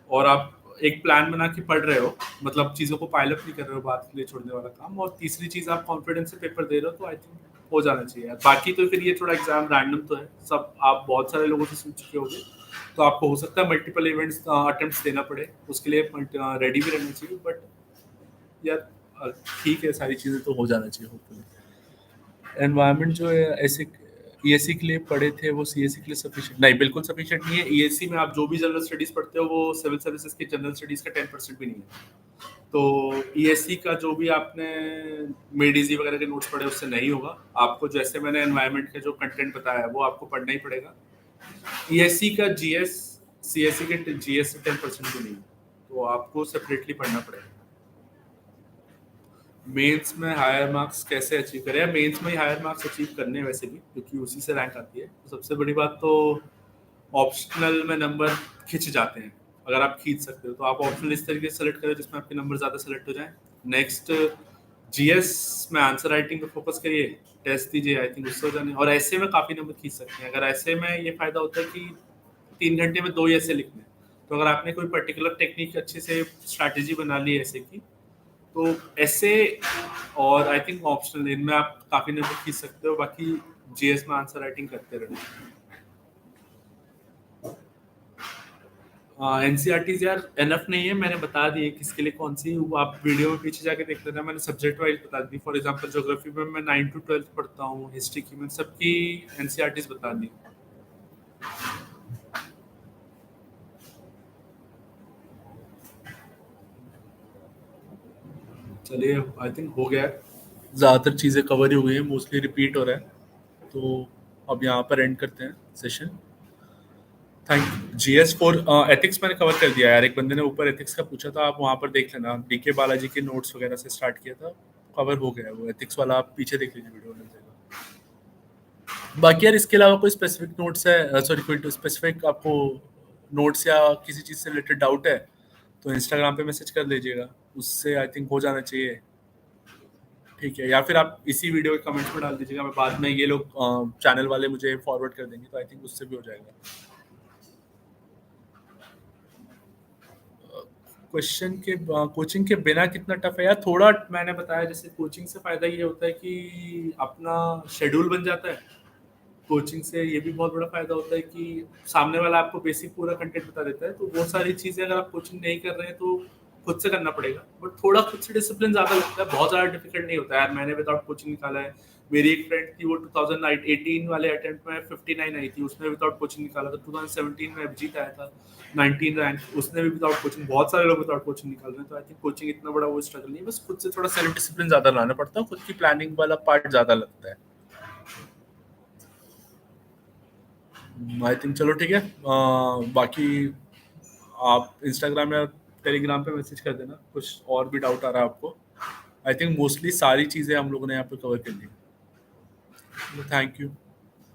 और आप एक प्लान बना के पढ़ रहे हो, मतलब चीज़ों को पायलअप नहीं कर रहे हो, बात के लिए छोड़ने वाला काम, और तीसरी चीज़ आप कॉन्फिडेंस से पेपर दे रहे हो, तो आई थिंक हो जाना चाहिए। बाकी तो फिर ये थोड़ा एग्जाम रैंडम तो है, सब आप बहुत सारे लोगों से सुन चुके होंगे, तो आपको हो सकता है मल्टीपल इवेंट्स अटेम्प्ट्स देना पड़े, उसके लिए रेडी भी रहना चाहिए, बट यार ठीक है, सारी चीज़ें तो हो जाना चाहिए होपफुली। एनवायरनमेंट जो है ऐसे ईएससी के लिए पढ़े थे वो सीएससी के लिए सफिशिएंट नहीं, बिल्कुल सफिशिएंट नहीं है। ईएससी में आप जो भी जनरल स्टडीज पढ़ते हो वो सिविल सर्विसेज के जनरल स्टडीज का 10% भी नहीं है। तो ईएससी का जो भी आपने मेडिजी वगैरह के नोट्स पढ़े उससे नहीं होगा। आपको जैसे मैंने एनवायरनमेंट का जो कंटेंट बताया है वो आपको पढ़ना ही पड़ेगा। ईएससी का जीएस सीएससी के जीएस से 10% भी नहीं है, तो आपको सेपरेटली पढ़ना पड़ेगा। मेंस में हायर मार्क्स कैसे अचीव करें? मेंस में ही हायर मार्क्स अचीव करने हैं वैसे भी, क्योंकि उसी से रैंक आती है। तो सबसे बड़ी बात तो ऑप्शनल में नंबर खिंच जाते हैं। अगर आप खींच सकते हो तो आप ऑप्शनल इस तरीके से सेलेक्ट करें जिसमें आपके नंबर ज़्यादा सेलेक्ट हो जाए। नेक्स्ट जीएस में आंसर राइटिंग पे फोकस करिए, टेस्ट दीजिए, आई थिंक उससे हो जाने। और ऐसे में काफ़ी नंबर खींच सकते हैं। अगर ऐसे में ये फ़ायदा होता है कि 3 घंटे में 2 ऐसे लिखने हैं। तो अगर आपने कोई पर्टिकुलर टेक्निक अच्छे से स्ट्रैटेजी बना ली ऐसे की, तो ऐसे और आई थिंक ऑप्शनल इनमें आप काफ़ी नंबर खींच सकते हो। बाकी जीएस में आंसर राइटिंग करते रहना। एनसीईआरटीज यार एनफ नहीं है, मैंने बता दी है किसके लिए कौन सी। वो आप वीडियो में पीछे जाके देख लेना, मैंने सब्जेक्ट वाइज बता दी। फॉर एग्जांपल ज्योग्राफी में मैं 9 to 12 पढ़ता हूँ, हिस्ट्री की मैंने सबकी एनसीईआरटीज बता दी। चलिए आई थिंक हो गया है, ज़्यादातर चीज़ें कवर ही हुई हैं, मोस्टली रिपीट हो रहा है। तो अब यहाँ पर एंड करते हैं session. Thank GS for ethics मैंने कवर कर दिया यार। एक बंदे ने ऊपर एथिक्स का पूछा था, आप वहाँ पर देख लेना। डीके बालाजी के नोट्स वगैरह से स्टार्ट किया था, कवर हो गया है वो एथिक्स वाला। आप पीछे देख लीजिए, वीडियो मिल जाएगा। बाकी यार इसके अलावा कोई स्पेसिफिक नोट्स है, सॉरी कोई स्पेसिफिक आपको नोट्स या किसी चीज़ से रिलेटेड डाउट है तो इंस्टाग्राम पे मैसेज कर लीजिएगा, उससे आई थिंक हो जाना चाहिए। ठीक है, या फिर आप इसी वीडियो के कमेंट्स में डाल दीजिएगा, मैं बाद में ये लोग चैनल वाले मुझे फॉरवर्ड कर देंगे, तो आई थिंक उससे भी हो जाएगा। क्वेश्चन के कोचिंग के बिना कितना टफ है यार? थोड़ा मैंने बताया, जैसे कोचिंग से फायदा ये होता है कि अपना शेड्यूल बन जाता है। कोचिंग से ये भी बहुत बड़ा फायदा होता है कि सामने वाला आपको बेसिक पूरा कंटेंट बता देता है। तो बहुत सारी चीजें अगर आप कोचिंग नहीं कर रहे हैं तो खुद से करना पड़ेगा, बट थोड़ा खुद से डिसिप्लिन ज्यादा लगता है, बहुत ज्यादा डिफिकल्ट नहीं होता है यार। मैंने विदाउट कोचिंग निकाला है। मेरी एक फ्रेंड थी, वो 2018 वाले अटेम्प्ट में 59 आई थी, उसने विदाउट कोचिंग निकाला था। 2017 में अभिजीत आया था 19 रैंक, उसने भी विदाउट कोचिंग। बहुत सारे लोग विदाउट कोचिंग निकाल रहे हैं। तो आई थिंक कोचिंग इतना बड़ा वो स्ट्रगल नहीं है, बस खुद से थोड़ा सेल्फ डिसिप्लिन ज्यादा लाना पड़ता है, खुद की प्लानिंग वाला पार्ट ज्यादा लगता है। आई थिंक चलो ठीक है। बाकी आप इंस्टाग्राम या टेलीग्राम पे मैसेज कर देना कुछ और भी डाउट आ रहा है आपको। आई थिंक मोस्टली सारी चीज़ें हम लोगों ने यहाँ पे कवर कर ली। Thank you.